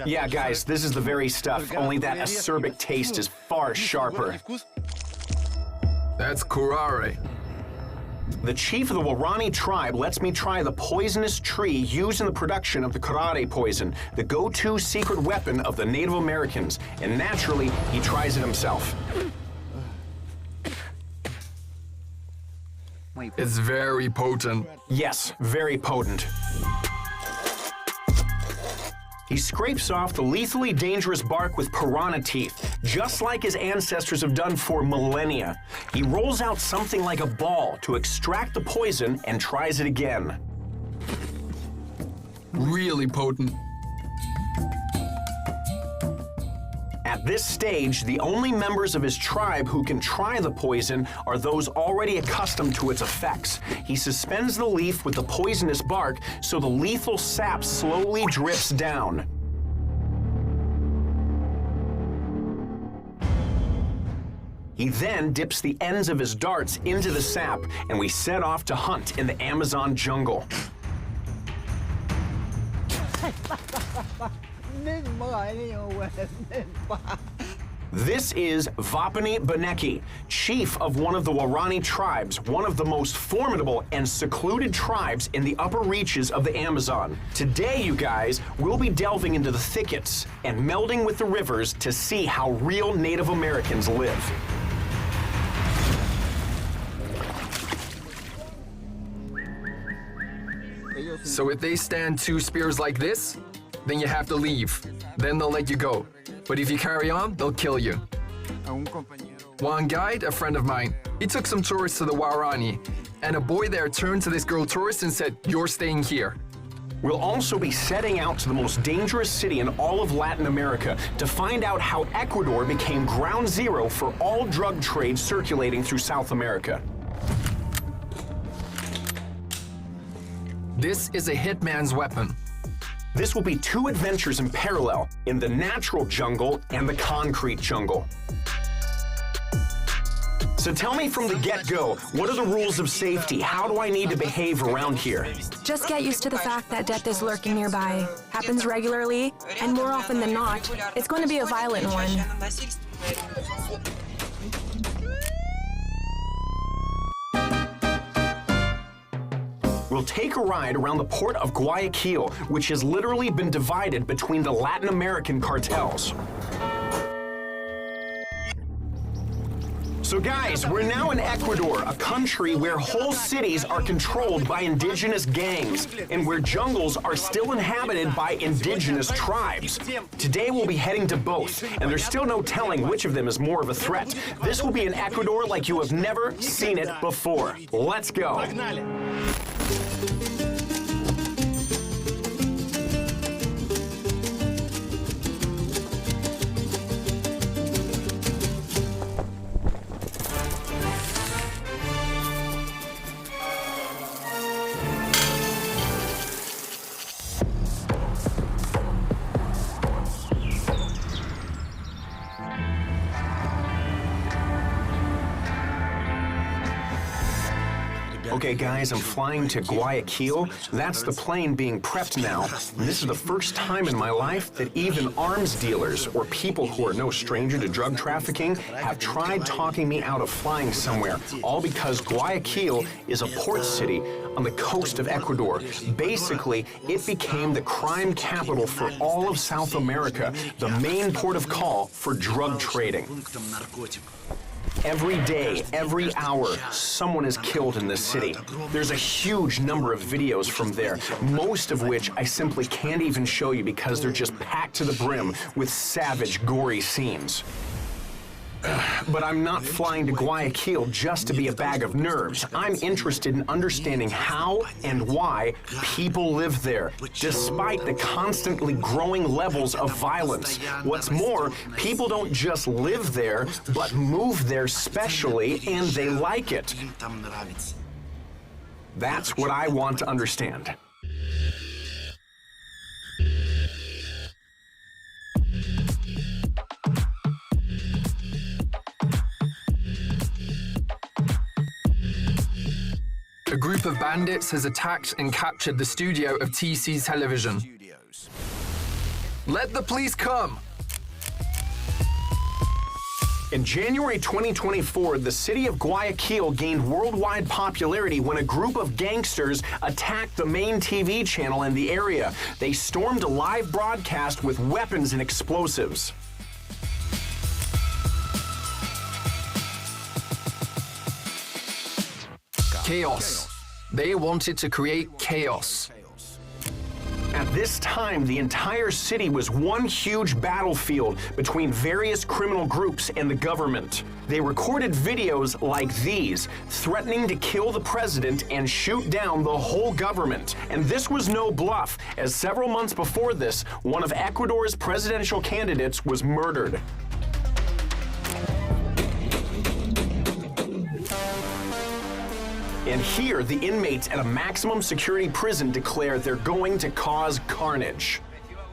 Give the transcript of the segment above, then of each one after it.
Yeah, guys, this is the very stuff, only that acerbic taste is far sharper. That's curare. The chief of the Warani tribe lets me try the poisonous tree used in the production of the curare poison, the go-to secret weapon of the Native Americans, and naturally, he tries it himself. It's very potent. Yes, very potent. He scrapes off the lethally dangerous bark with piranha teeth, just like his ancestors have done for millennia. He rolls out something like a ball to extract the poison and tries it again. Really potent. At this stage, the only members of his tribe who can try the poison are those already accustomed to its effects. He suspends the leaf with the poisonous bark so the lethal sap slowly drips down. He then dips the ends of his darts into the sap, and we set off to hunt in the Amazon jungle. This is Vapani Beneki, chief of one of the Warani tribes, one of the most formidable and secluded tribes in the upper reaches of the Amazon. Today, you guys, we'll be delving into the thickets and melding with the rivers to see how real Native Americans live. So if they stand 2 spears like this, then you have to leave. Then they'll let you go. But if you carry on, they'll kill you. One guide, a friend of mine, he took some tourists to the Warani, and a boy there turned to this girl tourist and said, "You're staying here." We'll also be setting out to the most dangerous city in all of Latin America to find out how Ecuador became ground zero for all drug trade circulating through South America. This is a hitman's weapon. This will be 2 adventures in parallel, in the natural jungle and the concrete jungle. So tell me from the get-go, what are the rules of safety? How do I need to behave around here? Just get used to the fact that death is lurking nearby. Happens regularly, and more often than not, it's going to be a violent one. We'll take a ride around the port of Guayaquil, which has literally been divided between the Latin American cartels. So guys, we're now in Ecuador, a country where whole cities are controlled by indigenous gangs and where jungles are still inhabited by indigenous tribes. Today we'll be heading to both, and there's still no telling which of them is more of a threat. This will be an Ecuador like you have never seen it before. Let's go. Okay, guys, I'm flying to Guayaquil. That's the plane being prepped now. And this is the first time in my life that even arms dealers or people who are no stranger to drug trafficking have tried talking me out of flying somewhere, all because Guayaquil is a port city on the coast of Ecuador. Basically, it became the crime capital for all of South America, the main port of call for drug trading. Every day, every hour, someone is killed in this city. There's a huge number of videos from there, most of which I simply can't even show you because they're just packed to the brim with savage, gory scenes. But I'm not flying to Guayaquil just to be a bag of nerves. I'm interested in understanding how and why people live there, despite the constantly growing levels of violence. What's more, people don't just live there, but move there specially, and they like it. That's what I want to understand. A group of bandits has attacked and captured the studio of TC Television. Let the police come. In January 2024, the city of Guayaquil gained worldwide popularity when a group of gangsters attacked the main TV channel in the area. They stormed a live broadcast with weapons and explosives. Chaos. They wanted to create chaos. At this time, the entire city was one huge battlefield between various criminal groups and the government. They recorded videos like these, threatening to kill the president and shoot down the whole government. And this was no bluff, as several months before this, one of Ecuador's presidential candidates was murdered. And here, the inmates at a maximum security prison declare they're going to cause carnage.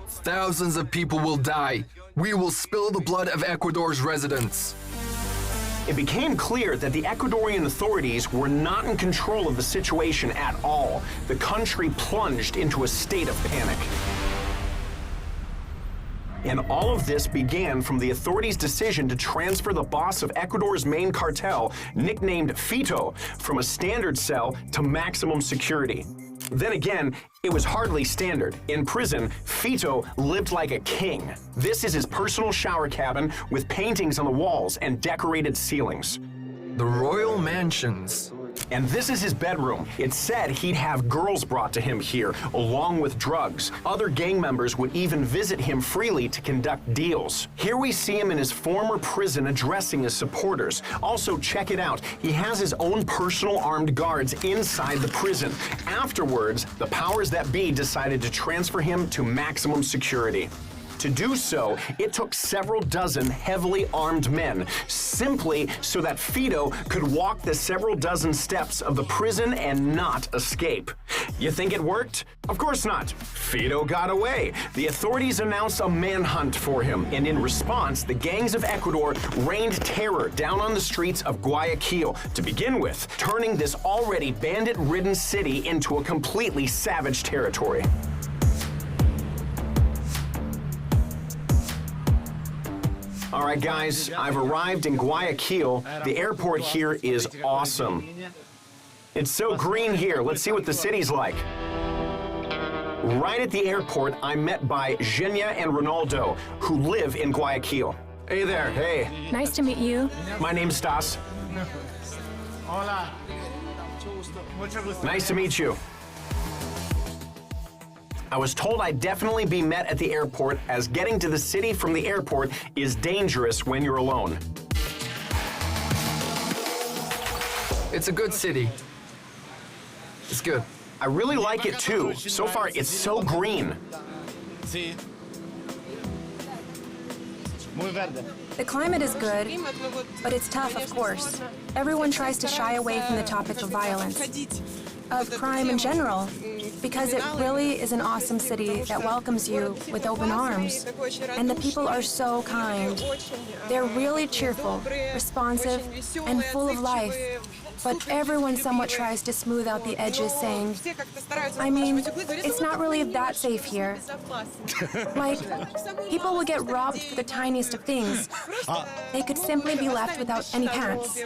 Thousands of people will die. We will spill the blood of Ecuador's residents. It became clear that the Ecuadorian authorities were not in control of the situation at all. The country plunged into a state of panic. And all of this began from the authorities' decision to transfer the boss of Ecuador's main cartel, nicknamed Fito, from a standard cell to maximum security. Then again, it was hardly standard. In prison, Fito lived like a king. This is his personal shower cabin with paintings on the walls and decorated ceilings. The royal mansions. And this is his bedroom. It said he'd have girls brought to him here, along with drugs. Other gang members would even visit him freely to conduct deals. Here we see him in his former prison addressing his supporters. Also, check it out. He has his own personal armed guards inside the prison. Afterwards, the powers that be decided to transfer him to maximum security. To do so, it took several dozen heavily armed men, simply so that Fito could walk the several dozen steps of the prison and not escape. You think it worked? Of course not. Fito got away. The authorities announced a manhunt for him, and in response, the gangs of Ecuador rained terror down on the streets of Guayaquil to begin with, turning this already bandit-ridden city into a completely savage territory. All right, guys, I've arrived in Guayaquil. The airport here is awesome. It's so green here. Let's see what the city's like. Right at the airport, I'm met by Genia and Ronaldo, who live in Guayaquil. Hey there, hey. Nice to meet you. My name's Stas. Nice to meet you. I was told I'd definitely be met at the airport, as getting to the city from the airport is dangerous when you're alone. It's a good city. It's good. I really like it too. So far, it's so green. The climate is good, but it's tough, of course. Everyone tries to shy away from the topic of violence, of crime in general, because it really is an awesome city that welcomes you with open arms. And the people are so kind. They're really cheerful, responsive, and full of life. But everyone somewhat tries to smooth out the edges, saying, I mean, it's not really that safe here. Like, people will get robbed for the tiniest of things. They could simply be left without any pants.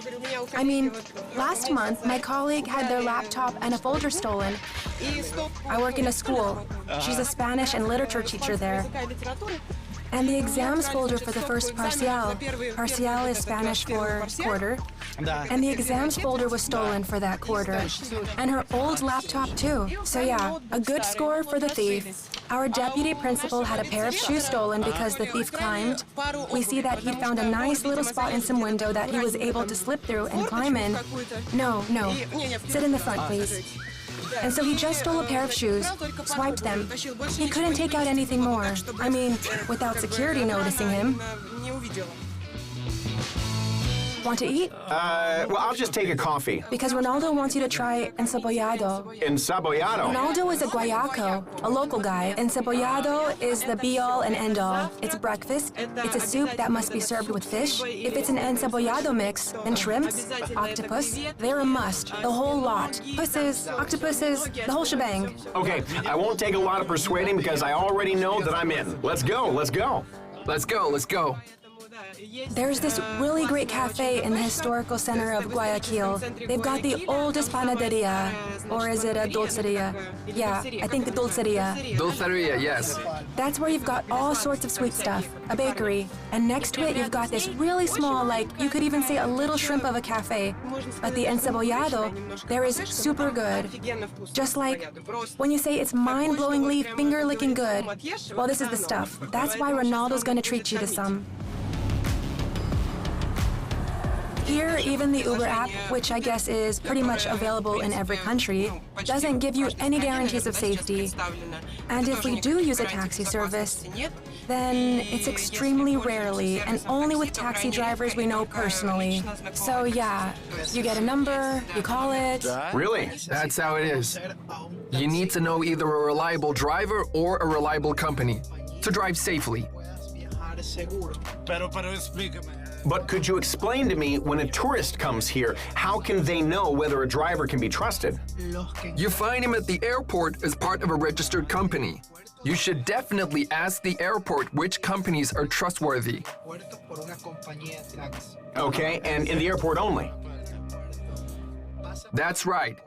I mean, last month, my colleague had their laptop and a folder stolen. I work in a school. She's a Spanish and literature teacher there. And the exams folder for the first parcial. Parcial is Spanish for quarter. And the exams folder was stolen for that quarter. And her old laptop too. So yeah, a good score for the thief. Our deputy principal had a pair of shoes stolen because the thief climbed. We see that he'd found a nice little spot in some window that he was able to slip through and climb in. No. Sit in the front, please. And so he just stole a pair of shoes, swiped them. He couldn't take out anything more. I mean, without security noticing him. Want to eat? Well, I'll just take a coffee. Because Ronaldo wants you to try encebollado. Encebollado. Ronaldo is a guayaco, a local guy. Encebollado is the be-all and end-all. It's breakfast. It's a soup that must be served with fish. If it's an encebollado mix, then shrimps, octopus, they're a must. The whole lot. Pusses, octopuses, the whole shebang. Okay, I won't take a lot of persuading because I already know that I'm in. Let's go, let's go. Let's go, let's go. There's this really great cafe in the historical center of Guayaquil. They've got the oldest panaderia. Or is it a dulceria? Yeah, I think the dulceria. Dulceria, yes. That's where you've got all sorts of sweet stuff, a bakery. And next to it, you've got this really small, like, you could even say a little shrimp of a cafe. But the encebollado, there is super good. Just like when you say it's mind-blowingly, finger-licking good. Well, this is the stuff. That's why Ronaldo's gonna treat you to some. Here, even the Uber app, which I guess is pretty much available in every country, doesn't give you any guarantees of safety. And if we do use a taxi service, then it's extremely rarely and only with taxi drivers we know personally. So yeah, you get a number, you call it. Really? That's how it is. You need to know either a reliable driver or a reliable company to drive safely. But could you explain to me, when a tourist comes here, how can they know whether a driver can be trusted? You find him at the airport as part of a registered company. You should definitely ask the airport which companies are trustworthy. Okay, and in the airport only? That's right.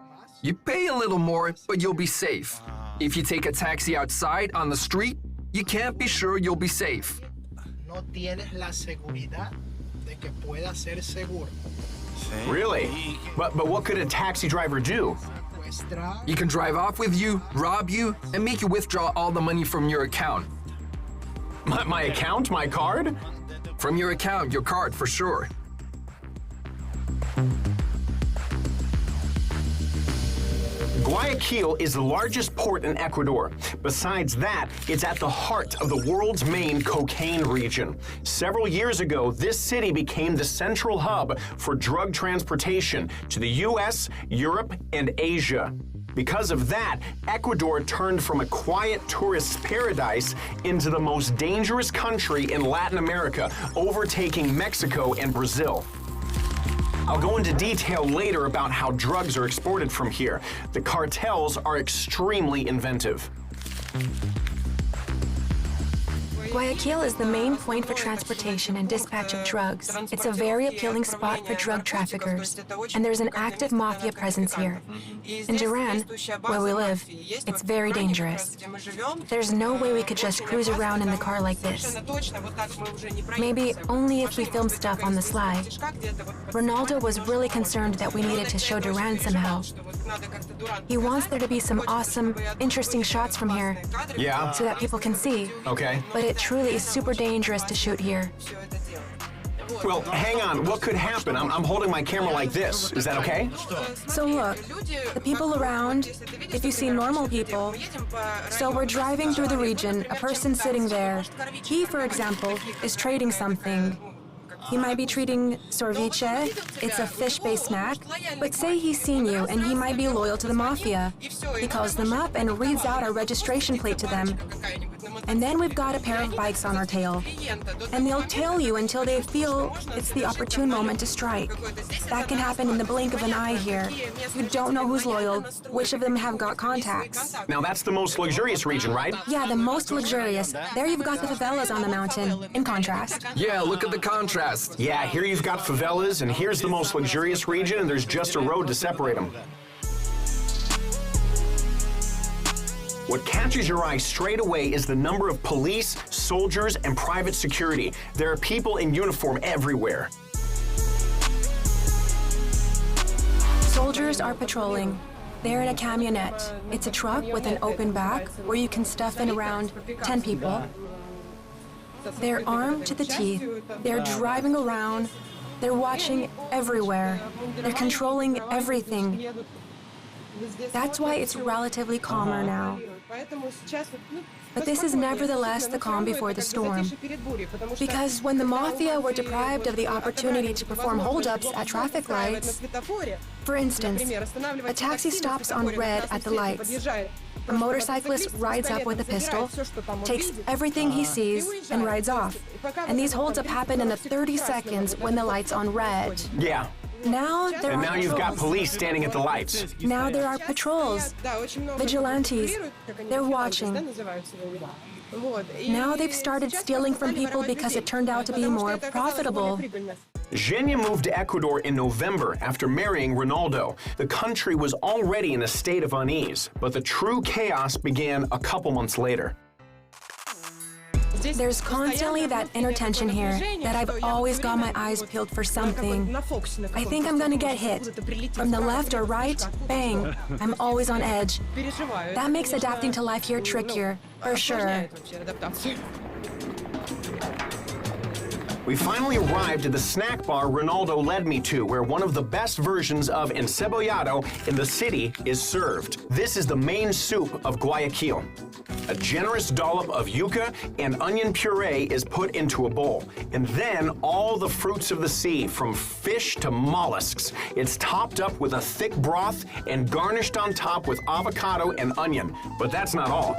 You pay a little more, but you'll be safe. If you take a taxi outside on the street, you can't be sure you'll be safe. Really? But what could a taxi driver do? He can drive off with you, rob you, and make you withdraw all the money from your account. My account? My card? From your account, your card for sure. Guayaquil is the largest port in Ecuador. Besides that, it's at the heart of the world's main cocaine region. Several years ago, this city became the central hub for drug transportation to the US, Europe, and Asia. Because of that, Ecuador turned from a quiet tourist paradise into the most dangerous country in Latin America, overtaking Mexico and Brazil. I'll go into detail later about how drugs are exported from here. The cartels are extremely inventive. Guayaquil is the main point for transportation and dispatch of drugs. It's a very appealing spot for drug traffickers, and there's an active mafia presence here. In Duran, where we live, it's very dangerous. There's no way we could just cruise around in the car like this. Maybe only if we film stuff on the sly. Ronaldo was really concerned that we needed to show Duran somehow. He wants there to be some awesome, interesting shots from here. Yeah? So that people can see. Okay. But it truly is super dangerous to shoot here. Well, hang on. What could happen? I'm holding my camera like this. Is that okay? So look, the people around, if you see normal people, so we're driving through the region, a person sitting there. He, for example, is trading something. He might be treating sorviche, it's a fish-based snack, but say he's seen you and he might be loyal to the mafia. He calls them up and reads out our registration plate to them. And then we've got a pair of bikes on our tail. And they'll tail you until they feel it's the opportune moment to strike. That can happen in the blink of an eye here. You don't know who's loyal, which of them have got contacts. Now that's the most luxurious region, right? Yeah, the most luxurious. There you've got the favelas on the mountain, in contrast. Yeah, look at the contrast. Yeah, here you've got favelas, and here's the most luxurious region, and there's just a road to separate them. What catches your eye straight away is the number of police, soldiers, and private security. There are people in uniform everywhere. Soldiers are patrolling. They're in a camionette. It's a truck with an open back where you can stuff in around 10 people. They're armed to the teeth. They're driving around. They're watching everywhere. They're controlling everything. That's why it's relatively calmer now. But this is nevertheless the calm before the storm. Because when the mafia were deprived of the opportunity to perform holdups at traffic lights, for instance, a taxi stops on red at the lights. A motorcyclist rides up with a pistol, takes everything he sees, and rides off. And these holdups happen in the 30 seconds when the light's on red. Yeah. Now there And are now you've got patrols. police standing at the lights. Now there are patrols, vigilantes. They're watching. Now they've started stealing from people because it turned out to be more profitable. Zhenya moved to Ecuador in November after marrying Ronaldo. The country was already in a state of unease, but the true chaos began a couple months later. There's constantly that inner tension here that I've always got my eyes peeled for something. I think I'm gonna get hit. From the left or right, bang, I'm always on edge. That makes adapting to life here trickier, for sure. We finally arrived at the snack bar Ronaldo led me to, where one of the best versions of encebollado in the city is served. This is the main soup of Guayaquil. A generous dollop of yuca and onion puree is put into a bowl, and then all the fruits of the sea, from fish to mollusks. It's topped up with a thick broth and garnished on top with avocado and onion. But that's not all.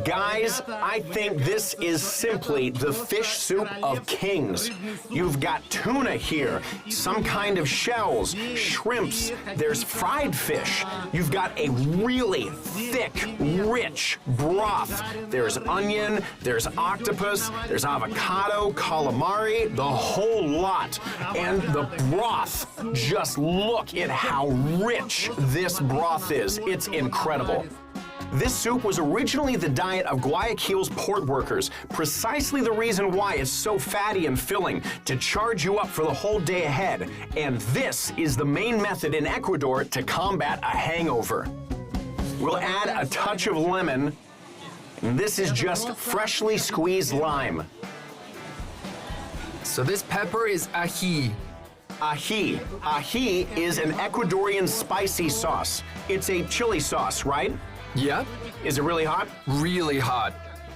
Guys, I think this is simply the fish soup of kings. You've got tuna here, some kind of shells, shrimps, there's fried fish. You've got a really thick, rich broth. There's onion, there's octopus, there's avocado, calamari, the whole lot. And the broth, just look at how rich this broth is. It's incredible. This soup was originally the diet of Guayaquil's port workers, precisely the reason why it's so fatty and filling, to charge you up for the whole day ahead. And this is the main method in Ecuador to combat a hangover. We'll add a touch of lemon, and this is just freshly squeezed lime. So this pepper is ají. Ají. Ají is an Ecuadorian spicy sauce. It's a chili sauce, right? Yeah, Is it really hot? really hot.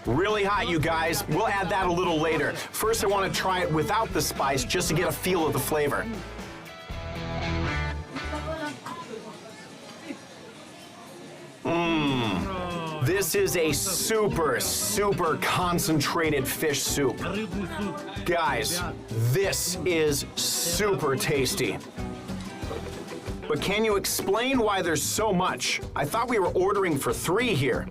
Really hot, you guys. We'll add that a little later. First, I want to try it without the spice just to get a feel of the flavor. This is a super, super concentrated fish soup. Guys, this is super tasty. But can you explain why there's so much? I thought we were ordering for 3 here.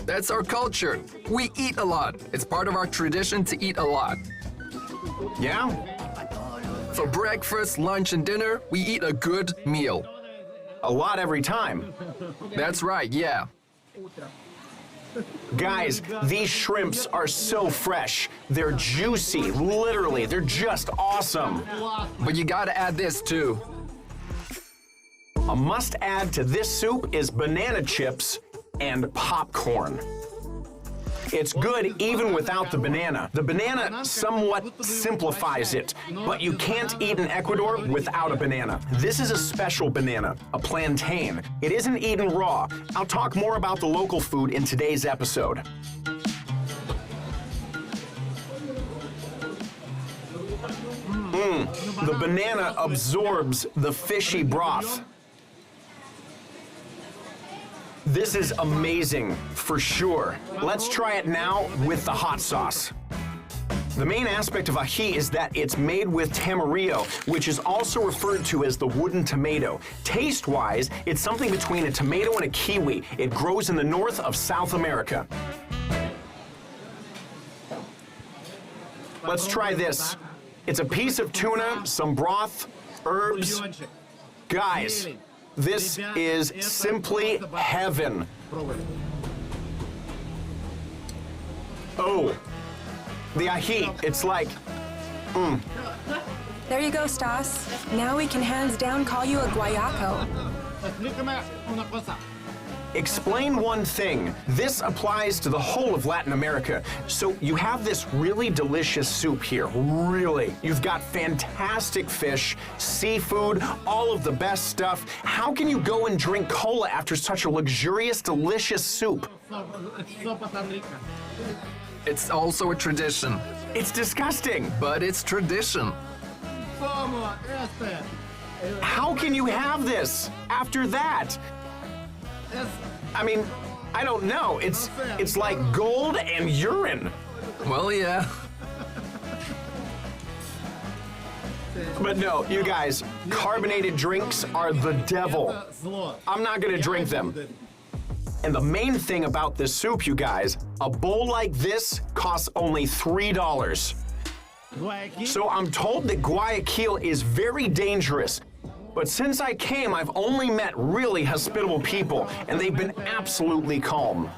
That's our culture. We eat a lot. It's part of our tradition to eat a lot. Yeah? For breakfast, lunch, and dinner, we eat a good meal. A lot every time. That's right, yeah. Guys, these shrimps are so fresh. They're juicy, literally. They're just awesome. But you gotta add this too. A must-add to this soup is banana chips and popcorn. It's good even without the banana. The banana somewhat simplifies it, but you can't eat in Ecuador without a banana. This is a special banana, a plantain. It isn't eaten raw. I'll talk more about the local food in today's episode. The banana absorbs the fishy broth. This is amazing, for sure. Let's try it now with the hot sauce. The main aspect of ají is that it's made with tamarillo, which is also referred to as the wooden tomato. Taste-wise, it's something between a tomato and a kiwi. It grows in the north of South America. Let's try this. It's a piece of tuna, some broth, herbs. Guys, this is simply heaven. Oh, the ají, it's like, There you go, Stas. Now we can hands down call you a guayaco. Explain one thing. This applies to the whole of Latin America. So you have this really delicious soup here, really. You've got fantastic fish, seafood, all of the best stuff. How can you go and drink cola after such a luxurious, delicious soup? It's also a tradition, It's disgusting. but it's tradition. How can you have this after that? I mean, I don't know. It's like gold and urine. Well, yeah. But no, you guys, carbonated drinks are the devil. I'm not gonna drink them. And the main thing about this soup, you guys, a bowl like this costs only $3. So I'm told that Guayaquil is very dangerous. But since I came, I've only met really hospitable people, and they've been absolutely calm.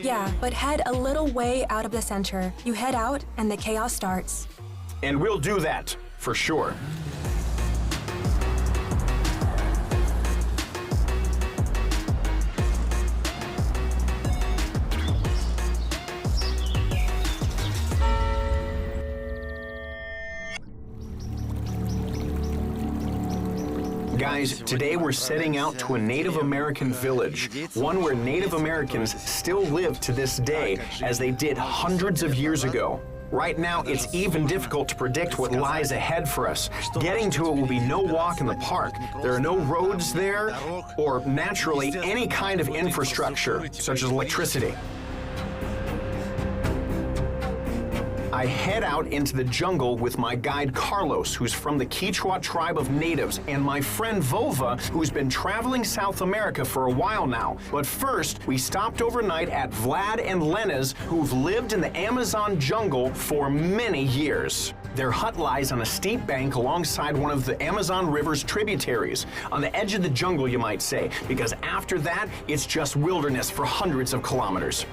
Yeah, but head a little way out of the center. You head out, and the chaos starts. And we'll do that, for sure. Guys, today we're setting out to a Native American village, one where Native Americans still live to this day, as they did hundreds of years ago. Right now, it's even difficult to predict what lies ahead for us. Getting to it will be no walk in the park. There are no roads there, or naturally, any kind of infrastructure, such as electricity. I head out into the jungle with my guide Carlos, who's from the Quechua tribe of natives, and my friend Vova, who's been traveling South America for a while now. But first, we stopped overnight at Vlad and Lena's, who've lived in the Amazon jungle for many years. Their hut lies on a steep bank alongside one of the Amazon River's tributaries, on the edge of the jungle, you might say, because after that, it's just wilderness for hundreds of kilometers.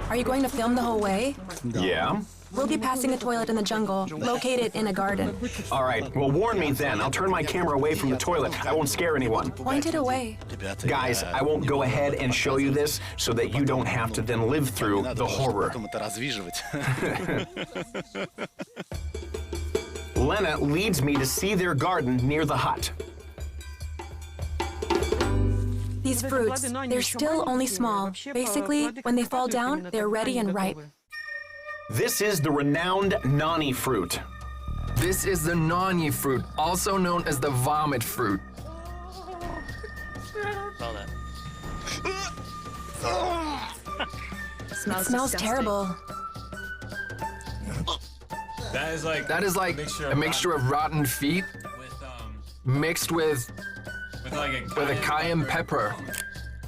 Are you going to film the whole way? Yeah? We'll be passing a toilet in the jungle, located in a garden. All right, well, warn me then. I'll turn my camera away from the toilet. I won't scare anyone. Point it away. Guys, I won't go ahead and show you this so that you don't have to then live through the horror. Lena leads me to see their garden near the hut. These fruits, they're still only small. Basically, when they fall down, they're ready and ripe. This is the renowned nani fruit. This is the nani fruit, also known as the vomit fruit. It smells terrible. That is like A mixture of rotten feet mixed with a cayenne pepper.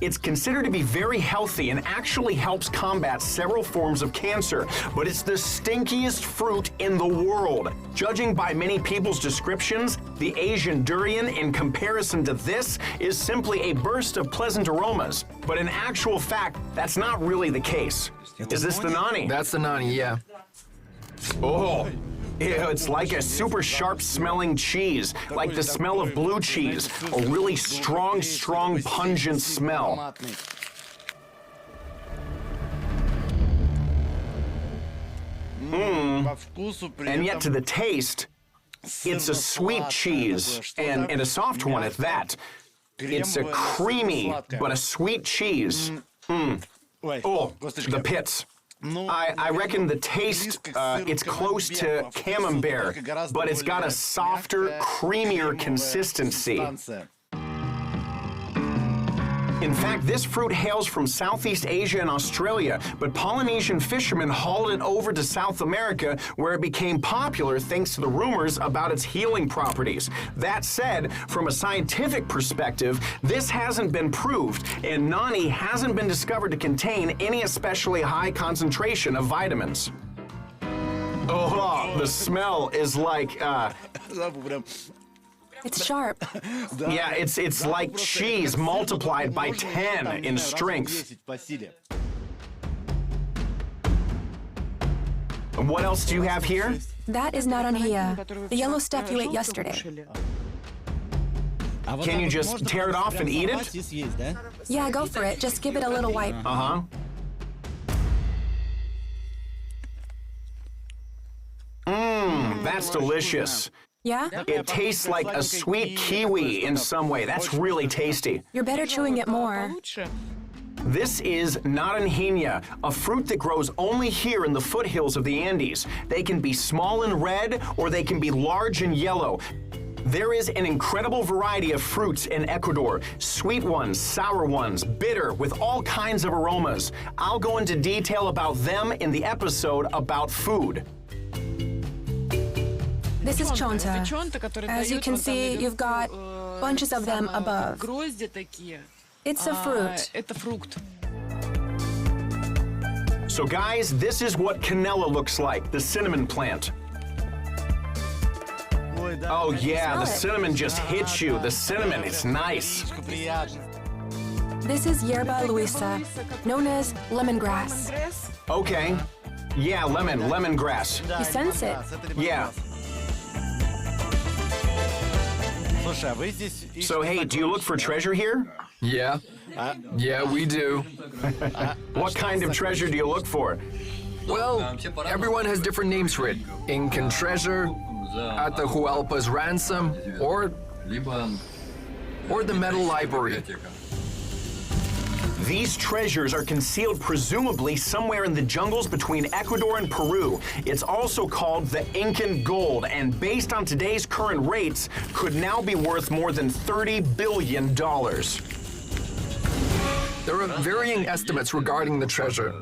It's considered to be very healthy and actually helps combat several forms of cancer, but it's the stinkiest fruit in the world. Judging by many people's descriptions, the Asian durian, in comparison to this, is simply a burst of pleasant aromas. But in actual fact, that's not really the case. Is this the nani? That's the nani, yeah. Oh, ew, it's like a super sharp smelling cheese, like the smell of blue cheese, a really strong, pungent smell. And yet to the taste, it's a sweet cheese, and a soft one at that. It's a creamy, but a sweet cheese. Oh, the pits. I reckon the taste, it's close to camembert, but it's got a softer, creamier consistency. In fact, this fruit hails from Southeast Asia and Australia, but Polynesian fishermen hauled it over to South America, where it became popular thanks to the rumors about its healing properties. That said, from a scientific perspective, this hasn't been proved, and nani hasn't been discovered to contain any especially high concentration of vitamins. Oh, the smell is like, It's sharp. yeah, it's like cheese multiplied by 10 in strength. And what else do you have here? That is naranjilla, the yellow stuff you ate yesterday. Can you just tear it off and eat it? Yeah, go for it. Just give it a little wipe. Uh-huh. That's delicious. Yeah? It tastes like a sweet kiwi in some way. That's really tasty. You're better chewing it more. This is naranjilla, a fruit that grows only here in the foothills of the Andes. They can be small and red, or they can be large and yellow. There is an incredible variety of fruits in Ecuador. Sweet ones, sour ones, bitter, with all kinds of aromas. I'll go into detail about them in the episode about food. This is chonta. As you can see, you've got bunches of them above. It's a fruit. So guys, this is what canela looks like, the cinnamon plant. Oh yeah, the cinnamon just hits you. The cinnamon, it's nice. This is yerba luisa, known as lemongrass. Okay. Yeah, lemongrass. You sense it. Yeah. So hey, do you look for treasure here? Yeah. Yeah, we do. What kind of treasure do you look for? Well, everyone has different names for it. Incan treasure, Atahualpa's ransom, or the metal library. These treasures are concealed presumably somewhere in the jungles between Ecuador and Peru. It's also called the Incan gold, and based on today's current rates, could now be worth more than $30 billion. There are varying estimates regarding the treasure.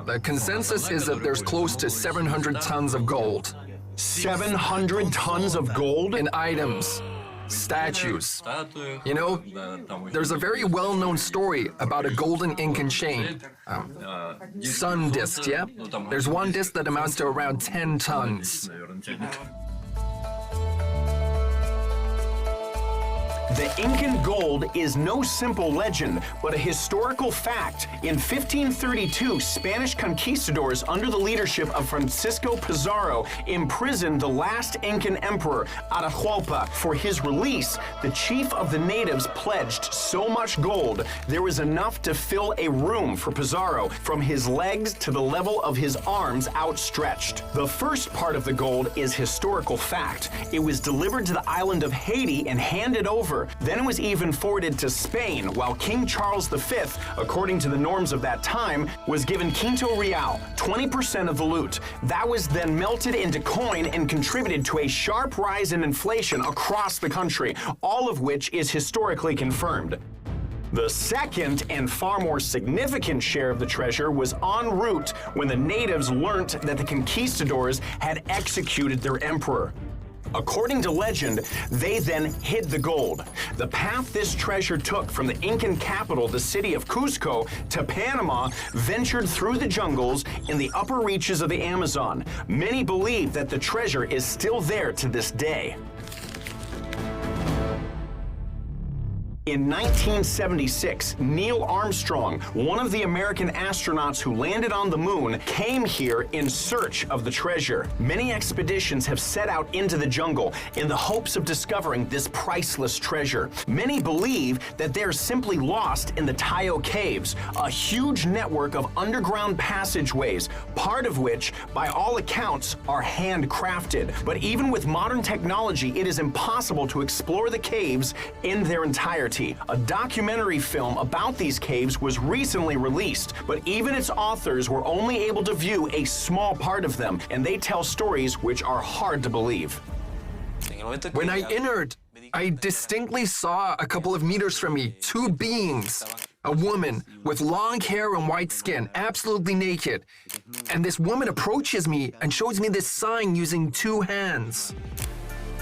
The consensus is that there's close to 700 tons of gold. 700 tons of gold? In items, statues. You know, there's a very well-known story about a golden Incan chain. Sun disc, yeah? There's one disc that amounts to around 10 tons. The Incan gold is no simple legend, but a historical fact. In 1532, Spanish conquistadors under the leadership of Francisco Pizarro imprisoned the last Incan emperor, Atahualpa. For his release, the chief of the natives pledged so much gold, there was enough to fill a room for Pizarro, from his legs to the level of his arms outstretched. The first part of the gold is historical fact. It was delivered to the island of Haiti and handed over. Then it was even forwarded to Spain, while King Charles V, according to the norms of that time, was given quinto real, 20% of the loot. That was then melted into coin and contributed to a sharp rise in inflation across the country, all of which is historically confirmed. The second and far more significant share of the treasure was en route when the natives learnt that the conquistadors had executed their emperor. According to legend, they then hid the gold. The path this treasure took from the Incan capital, the city of Cusco, to Panama ventured through the jungles in the upper reaches of the Amazon. Many believe that the treasure is still there to this day. In 1976, Neil Armstrong, one of the American astronauts who landed on the moon, came here in search of the treasure. Many expeditions have set out into the jungle in the hopes of discovering this priceless treasure. Many believe that they're simply lost in the Tayo Caves, a huge network of underground passageways, part of which, by all accounts, are handcrafted. But even with modern technology, it is impossible to explore the caves in their entirety. A documentary film about these caves was recently released, but even its authors were only able to view a small part of them, and they tell stories which are hard to believe. When I entered, I distinctly saw a couple of meters from me, two beings. A woman with long hair and white skin, absolutely naked. And this woman approaches me and shows me this sign using two hands.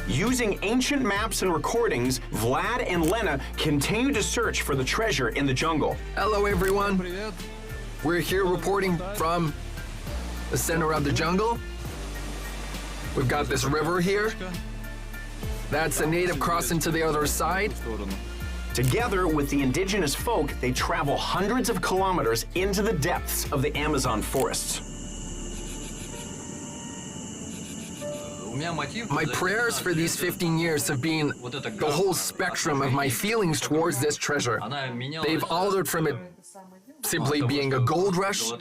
Using ancient maps and recordings, Vlad and Lena continue to search for the treasure in the jungle. Hello, everyone. We're here reporting from the center of the jungle. We've got this river here. That's a native crossing to the other side. Together with the indigenous folk, they travel hundreds of kilometers into the depths of the Amazon forests. My prayers for these 15 years have been the whole spectrum of my feelings towards this treasure. They've altered from it simply being a gold rush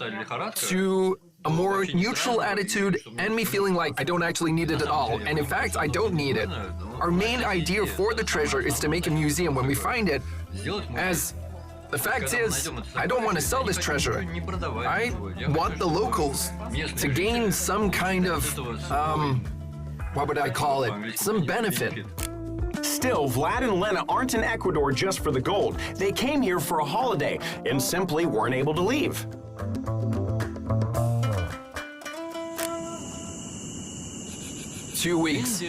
to a more neutral attitude and me feeling like I don't actually need it at all. And in fact, I don't need it. Our main idea for the treasure is to make a museum when we find it, as the fact is, I don't want to sell this treasure. I want the locals to gain some kind of, what would I call it? Some benefit. Still, Vlad and Lena aren't in Ecuador just for the gold. They came here for a holiday and simply weren't able to leave. Two weeks.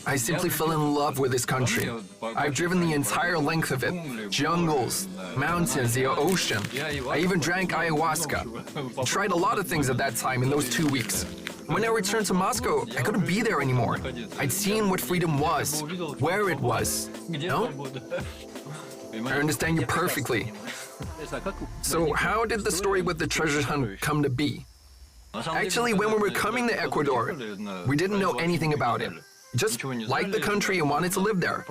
I simply fell in love with this country. I've driven the entire length of it. Jungles, mountains, the ocean. I even drank ayahuasca. Tried a lot of things at that time in those 2 weeks. When I returned to Moscow, I couldn't be there anymore. I'd seen what freedom was, where it was. No? I understand you perfectly. So how did the story with the treasure hunt come to be? Actually, when we were coming to Ecuador, we didn't know anything about it. Just liked the country and wanted to live there.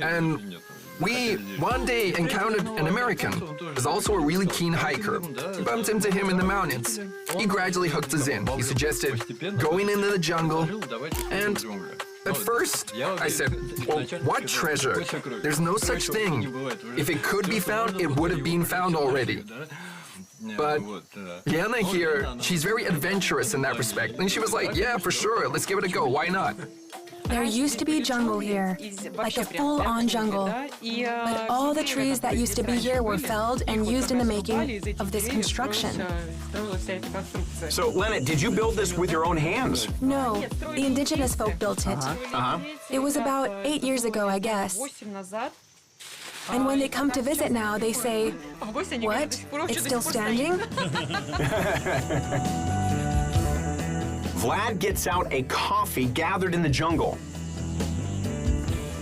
And we one day encountered an American who was also a really keen hiker. We bumped into him in the mountains. He gradually hooked us in. He suggested going into the jungle. And at first, I said, well, what treasure? There's no such thing. If it could be found, it would have been found already. But Yana here, she's very adventurous in that respect. And she was like, yeah, for sure, let's give it a go, why not? There used to be jungle here, like a full-on jungle. But all the trees that used to be here were felled and used in the making of this construction. So, Lena, did you build this with your own hands? No, the indigenous folk built it. It was about 8 years ago, I guess. And when they come to visit now, they say, what? It's still standing? Vlad gets out a coffee gathered in the jungle.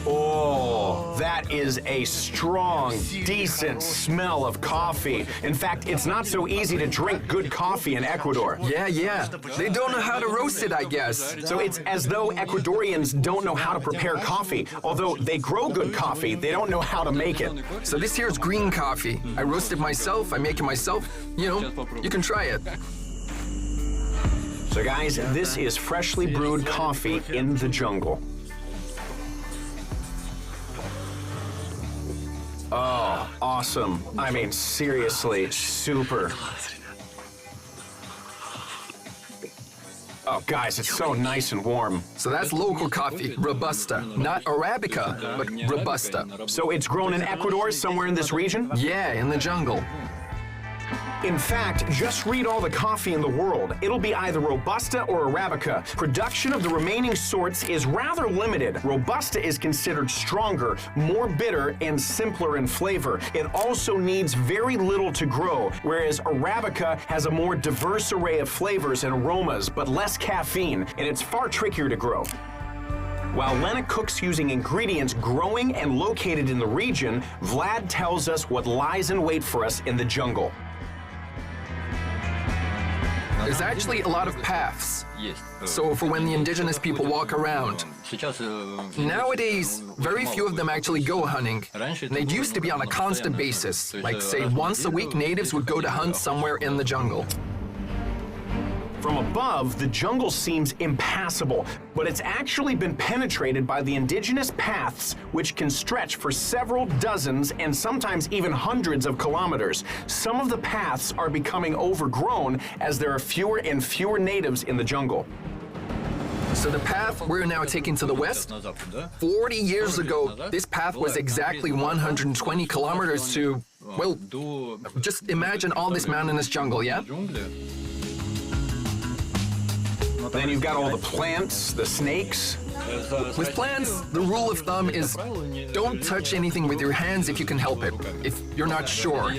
Oh, that is a strong, decent smell of coffee. In fact, it's not so easy to drink good coffee in Ecuador. Yeah. They don't know how to roast it, I guess. So it's as though Ecuadorians don't know how to prepare coffee. Although they grow good coffee, they don't know how to make it. So this here is green coffee. I roast it myself, I make it myself. You know, you can try it. So guys, this is freshly brewed coffee in the jungle. Oh, awesome. I mean, seriously, super. Oh, guys, it's so nice and warm. So that's local coffee, Robusta. Not Arabica, but Robusta. So it's grown in Ecuador, somewhere in this region? Yeah, in the jungle. In fact, just read all the coffee in the world. It'll be either Robusta or Arabica. Production of the remaining sorts is rather limited. Robusta is considered stronger, more bitter, and simpler in flavor. It also needs very little to grow, whereas Arabica has a more diverse array of flavors and aromas, but less caffeine, and it's far trickier to grow. While Lena cooks using ingredients growing and located in the region, Vlad tells us what lies in wait for us in the jungle. There's actually a lot of paths. So for when the indigenous people walk around. Nowadays, very few of them actually go hunting. And they used to be on a constant basis. Like, say, once a week, natives would go to hunt somewhere in the jungle. From above, the jungle seems impassable, but it's actually been penetrated by the indigenous paths, which can stretch for several dozens and sometimes even hundreds of kilometers. Some of the paths are becoming overgrown as there are fewer and fewer natives in the jungle. So the path we're now taking to the west, 40 years ago, this path was exactly 120 kilometers to, well, just imagine all this mountainous jungle, yeah? Then you've got all the plants, the snakes. With plants, the rule of thumb is don't touch anything with your hands if you can help it, if you're not sure.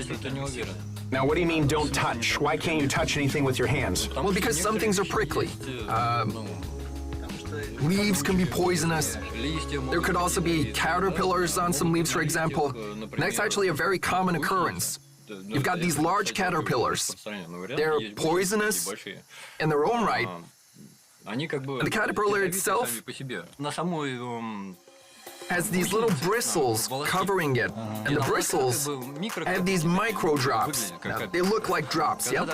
Now, what do you mean don't touch? Why can't you touch anything with your hands? Well, because some things are prickly. Leaves can be poisonous. There could also be caterpillars on some leaves, for example. And that's actually a very common occurrence. You've got these large caterpillars. They're poisonous in their own right. The caterpillar itself has these little bristles covering it, and the bristles have these micro drops. Now, they look like drops, yeah?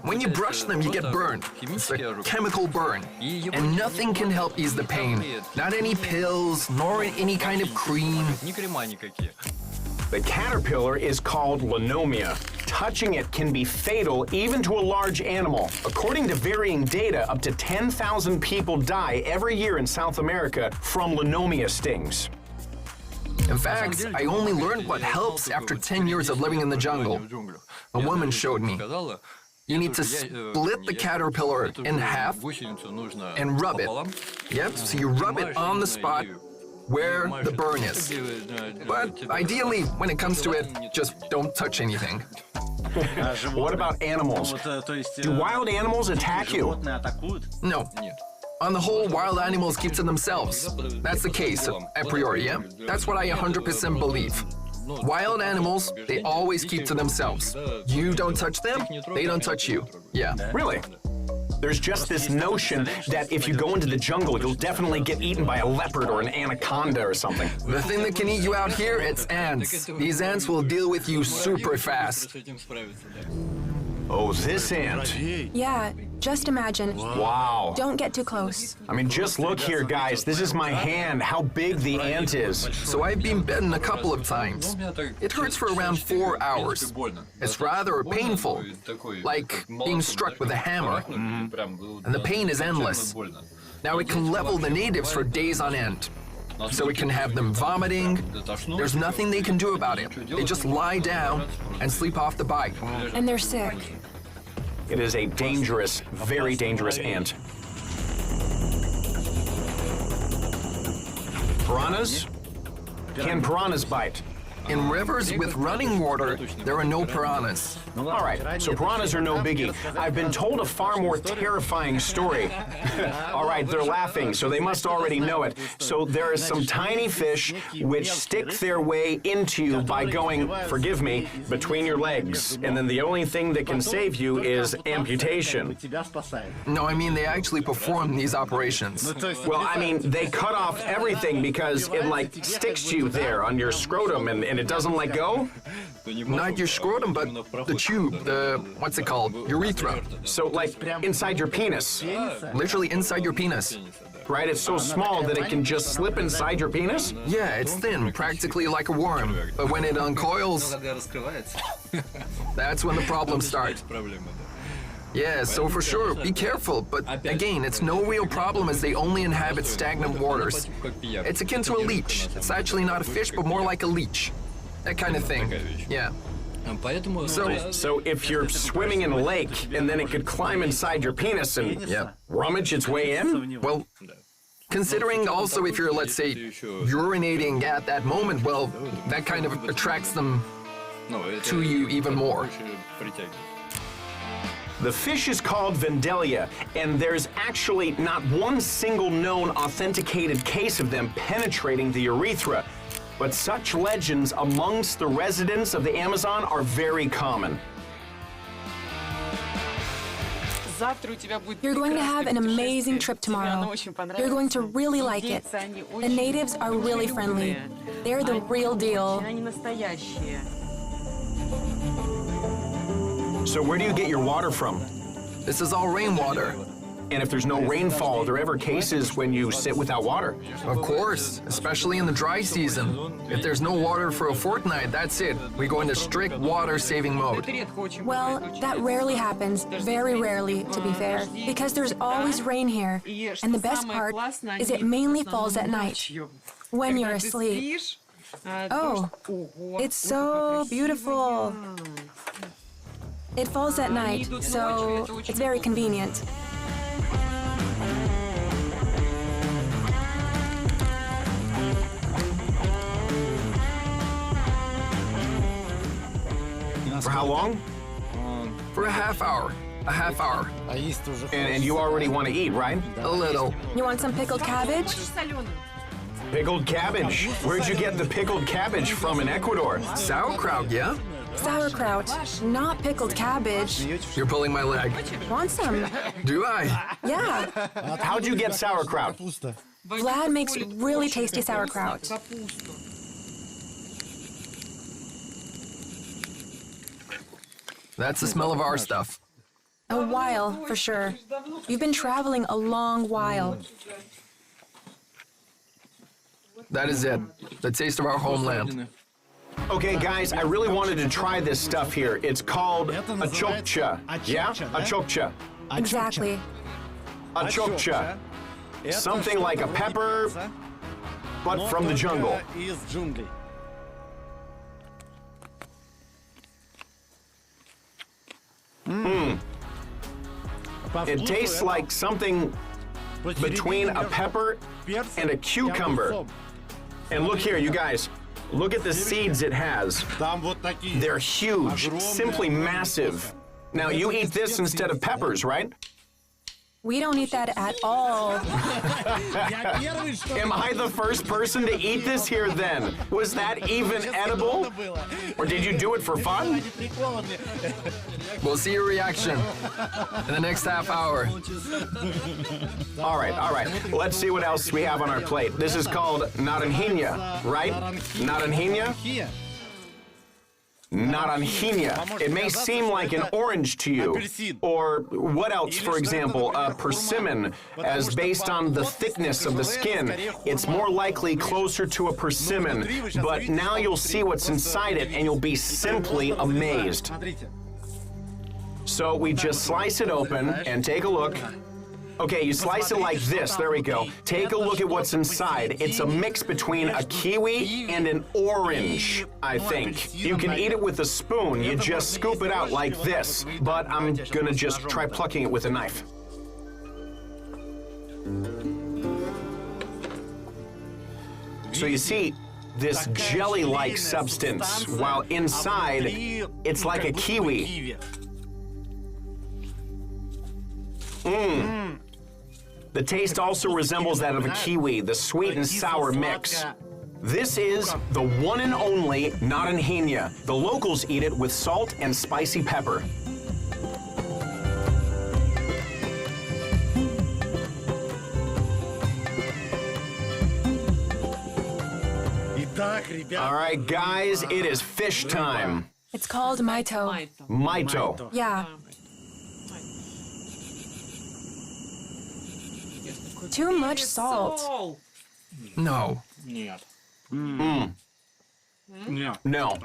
When you brush them, you get burned. It's a chemical burn, and nothing can help ease the pain. Not any pills, nor any kind of cream. The caterpillar is called linomia. Touching it can be fatal even to a large animal. According to varying data, up to 10,000 people die every year in South America from linomia stings. In fact, I only learned what helps after 10 years of living in the jungle. A woman showed me. You need to split the caterpillar in half and rub it. Yep, so you rub it on the spot where the burn is. But ideally, when it comes to it, just don't touch anything. What about animals? Do wild animals attack you? No. On the whole, wild animals keep to themselves. That's the case, a priori, yeah? That's what I 100% believe. Wild animals, they always keep to themselves. You don't touch them, they don't touch you. Yeah. Really? There's just this notion that if you go into the jungle, you'll definitely get eaten by a leopard or an anaconda or something. The thing that can eat you out here, it's ants. These ants will deal with you super fast. Oh, this ant. Yeah, just imagine. Wow. Don't get too close. I mean, just look here, guys. This is my hand, how big the ant is. So I've been bitten a couple of times. It hurts for around 4 hours. It's rather painful, like being struck with a hammer. And the pain is endless. Now it can level the natives for days on end. So it can have them vomiting. There's nothing they can do about it. They just lie down and sleep off the bite. And they're sick. It is a dangerous, very dangerous ant. Piranhas? Can piranhas bite? In rivers with running water, there are no piranhas. All right, so piranhas are no biggie. I've been told a far more terrifying story. All right, they're laughing, so they must already know it. So there are some tiny fish which stick their way into you by going, forgive me, between your legs. And then the only thing that can save you is amputation. No, I mean, they actually perform these operations. Well, I mean, they cut off everything because it, like, sticks to you there on your scrotum and it doesn't let go? Not your scrotum, but the tube, what's it called? Urethra. So, like, inside your penis. Literally inside your penis. Right? It's so small that it can just slip inside your penis? Yeah, it's thin, practically like a worm. But when it uncoils, that's when the problems start. Yeah, so for sure, be careful, but again, it's no real problem as they only inhabit stagnant waters. It's akin to a leech. It's actually not a fish, but more like a leech. That kind of thing, yeah. So if you're swimming in a lake and then it could climb inside your penis and rummage its way in? Well, considering also if you're, let's say, urinating at that moment, well, that kind of attracts them to you even more. The fish is called Vendelia, and there's actually not one single known authenticated case of them penetrating the urethra. But such legends amongst the residents of the Amazon are very common. You're going to have an amazing trip tomorrow. You're going to really like it. The natives are really friendly. They're the real deal. So where do you get your water from? This is all rainwater. And if there's no rainfall, are there ever cases when you sit without water? Of course, especially in the dry season. If there's no water for a fortnight, that's it. We go into strict water-saving mode. Well, that rarely happens, very rarely, to be fair, because there's always rain here. And the best part is it mainly falls at night, when you're asleep. Oh, it's so beautiful. It falls at night, so it's very convenient. For how long? For a half hour. A half hour. And you already want to eat, right? A little. You want some pickled cabbage? Pickled cabbage. Where'd you get the pickled cabbage from in Ecuador? Sauerkraut, yeah? Sauerkraut, not pickled cabbage. You're pulling my leg. Want some? Do I? Yeah. How'd you get sauerkraut? Vlad makes really tasty sauerkraut. That's the smell of our stuff. A while, for sure. You've been traveling a long while. That is it. The taste of our homeland. Okay, guys, I really wanted to try this stuff here. It's called a chokcha. Yeah? A chokcha. Exactly. A chokcha. Something like a pepper, but from the jungle. It tastes like something between a pepper and a cucumber. And look here, you guys. Look at the seeds it has. They're huge, simply massive. Now, you eat this instead of peppers, right? We don't eat that at all. Am I the first person to eat this here then? Was that even edible? Or did you do it for fun? We'll see your reaction in the next half hour. All right. Let's see what else we have on our plate. This is called naranjina, right? Naranjina? Naranjina. It may seem like an orange to you. Or what else, for example, a persimmon, as based on the thickness of the skin. It's more likely closer to a persimmon, but now you'll see what's inside it and you'll be simply amazed. So we just slice it open and take a look. Okay, you slice it like this. There we go. Take a look at what's inside. It's a mix between a kiwi and an orange, I think. You can eat it with a spoon. You just scoop it out like this. But I'm gonna just try plucking it with a knife. So you see, this jelly-like substance, while inside, it's like a kiwi. The taste also resembles that of a kiwi, the sweet and sour mix. This is the one and only naranjina. The locals eat it with salt and spicy pepper. All right, guys, it is fish time. It's called maito. Maito. Yeah. Too much salt. No, No,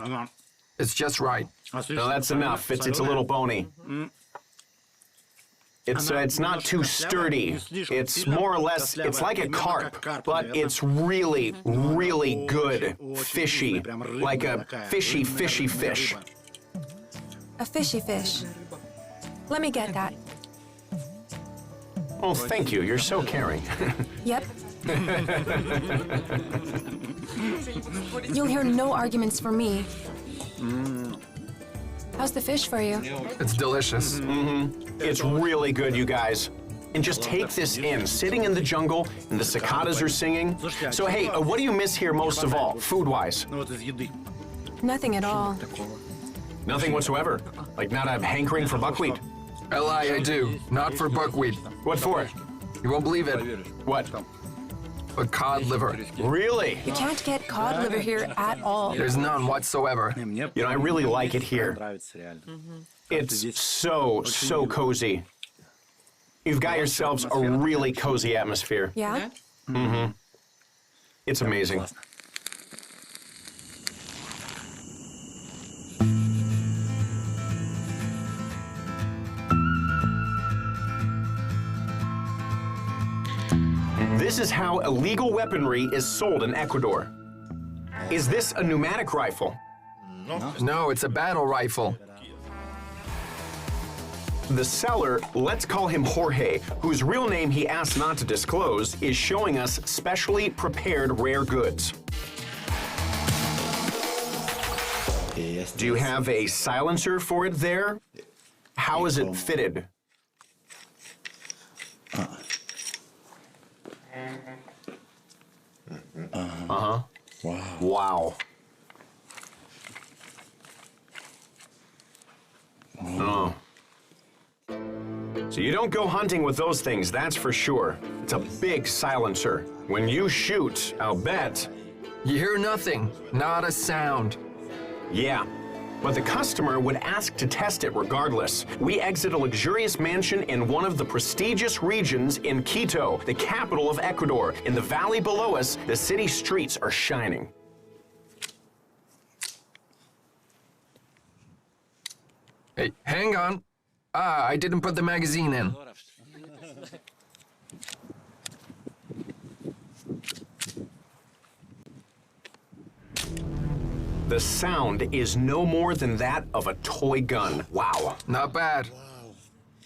it's just right. no, that's enough. It's a little bony. It's not too sturdy. It's more or less, it's like a carp, but it's really, really good fishy, like a fishy fish. A fishy fish. Let me get that. Oh, thank you. You're so caring. Yep. You'll hear no arguments from me. How's the fish for you? It's delicious. It's really good, you guys. And just take this in, sitting in the jungle, and the cicadas are singing. So hey, what do you miss here most of all, food-wise? Nothing at all. Nothing whatsoever. Like not a hankering for buckwheat. I lie, I do. Not for buckwheat. What for? You won't believe it, What? but cod liver. Really? You can't get cod liver here at all. There's none whatsoever. You know, I really like it here. It's so cozy. You've got yourselves a really cozy atmosphere. Yeah? It's amazing. This is how illegal weaponry is sold in Ecuador. Is this a pneumatic rifle? No, it's a battle rifle. The seller, let's call him Jorge, whose real name he asked not to disclose, is showing us specially prepared rare goods. Do you have a silencer for it there? How is it fitted? Wow. Oh. So you don't go hunting with those things, that's for sure. It's a big silencer. When you shoot, I'll bet. You hear nothing, not a sound. Yeah. But the customer would ask to test it regardless. We exit a luxurious mansion in one of the prestigious regions in Quito, the capital of Ecuador. In the valley below us, the city streets are shining. Hey, hang on. I didn't put the magazine in. The sound is no more than that of a toy gun. Wow. Not bad.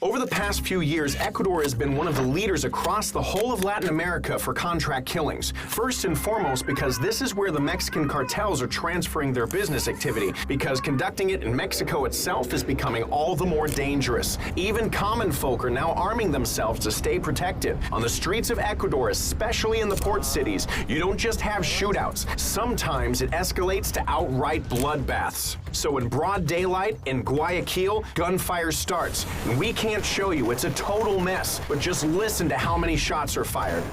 Over the past few years, Ecuador has been one of the leaders across the whole of Latin America for contract killings. First and foremost, because this is where the Mexican cartels are transferring their business activity, because conducting it in Mexico itself is becoming all the more dangerous. Even common folk are now arming themselves to stay protected. On the streets of Ecuador, especially in the port cities, you don't just have shootouts. Sometimes it escalates to outright bloodbaths. So in broad daylight in Guayaquil, gunfire starts. And we can't show you, it's a total mess, but just listen to how many shots are fired.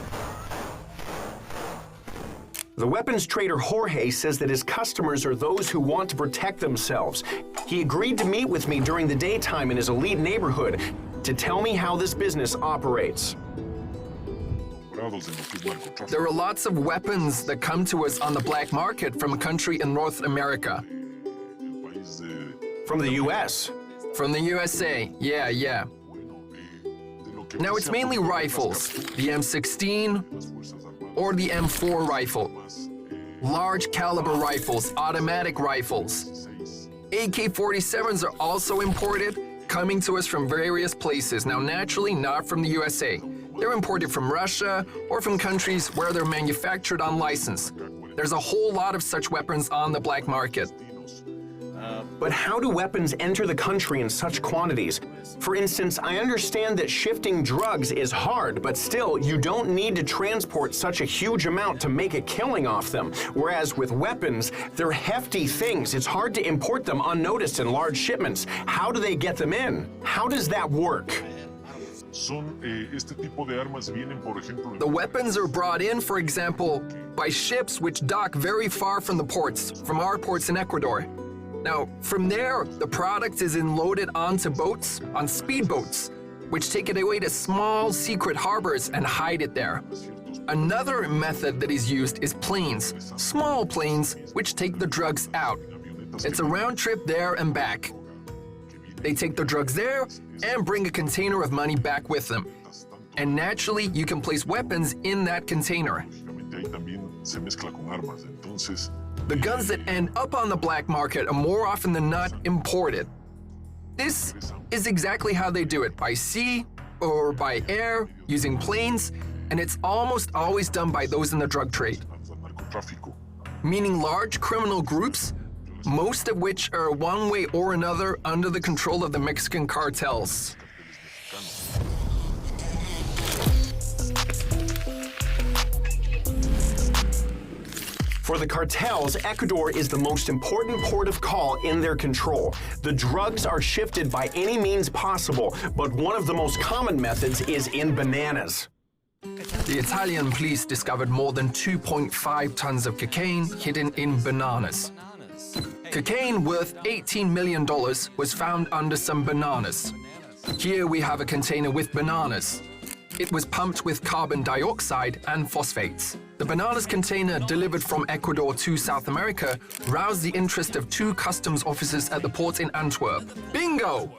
The weapons trader Jorge says that his customers are those who want to protect themselves. He agreed to meet with me during the daytime in his elite neighborhood to tell me how this business operates. There are lots of weapons that come to us on the black market from a country in North America. From the U.S. From the USA, yeah. Now it's mainly rifles, the M16 or the M4 rifle. Large caliber rifles, automatic rifles. AK-47s are also imported, coming to us from various places. Now naturally not from the USA. They're imported from Russia or from countries where they're manufactured on license. There's a whole lot of such weapons on the black market. But how do weapons enter the country in such quantities? For instance, I understand that shifting drugs is hard, but still, you don't need to transport such a huge amount to make a killing off them. Whereas with weapons, they're hefty things. It's hard to import them unnoticed in large shipments. How do they get them in? How does that work? The weapons are brought in, for example, by ships which dock very far from the ports, from our ports in Ecuador. Now, from there, the product is unloaded onto boats, on speedboats, which take it away to small secret harbors and hide it there. Another method that is used is planes, small planes, which take the drugs out. It's a round trip there and back. They take the drugs there and bring a container of money back with them. And naturally, you can place weapons in that container. The guns that end up on the black market are more often than not imported. This is exactly how they do it, by sea or by air, using planes, and it's almost always done by those in the drug trade. Meaning large criminal groups, most of which are one way or another under the control of the Mexican cartels. For the cartels, Ecuador is the most important port of call in their control. The drugs are shifted by any means possible, but one of the most common methods is in bananas. The Italian police discovered more than 2.5 tons of cocaine hidden in bananas. Cocaine worth $18 million was found under some bananas. Here we have a container with bananas. It was pumped with carbon dioxide and phosphates. The bananas container delivered from Ecuador to South America roused the interest of 2 customs officers at the port in Antwerp. Bingo!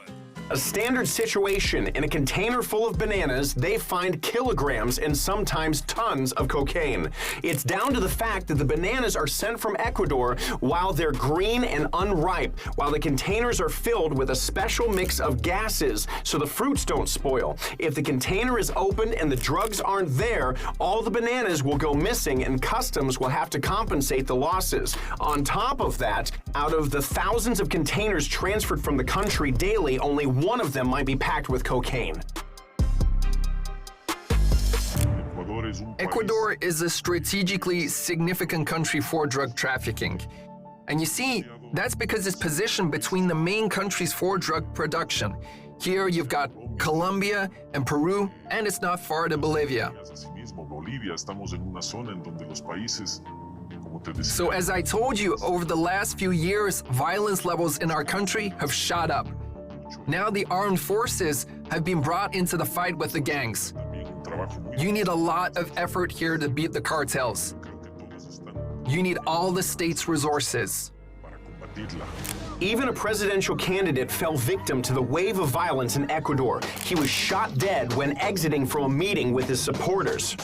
A standard situation, in a container full of bananas, they find kilograms and sometimes tons of cocaine. It's down to the fact that the bananas are sent from Ecuador while they're green and unripe, while the containers are filled with a special mix of gases so the fruits don't spoil. If the container is opened and the drugs aren't there, all the bananas will go missing and customs will have to compensate the losses. On top of that, out of the thousands of containers transferred from the country daily, only one of them might be packed with cocaine. Ecuador is a strategically significant country for drug trafficking. And you see, That's because it's positioned between the main countries for drug production. Here you've got Colombia and Peru, and it's not far to Bolivia. So as I told you, over the last few years, violence levels in our country have shot up. Now the armed forces have been brought into the fight with the gangs. You need a lot of effort here to beat the cartels. You need all the state's resources. Even a presidential candidate fell victim to the wave of violence in Ecuador. He was shot dead when exiting from a meeting with his supporters.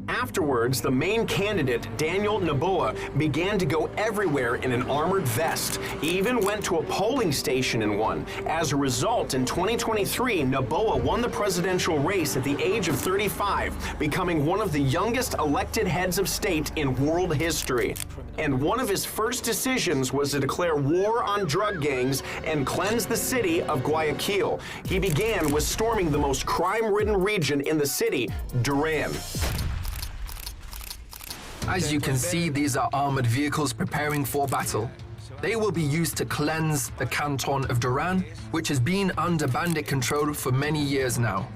Afterwards, the main candidate, Daniel Noboa, began to go everywhere in an armored vest. He even went to a polling station in one. As a result, in 2023, Noboa won the presidential race at the age of 35, becoming one of the youngest elected heads of state in world history. And one of his first decisions was to declare war on drug gangs and cleanse the city of Guayaquil. He began with storming the most crime-ridden region in the city, Duran. As you can see, these are armored vehicles preparing for battle. They will be used to cleanse the canton of Duran, which has been under bandit control for many years now.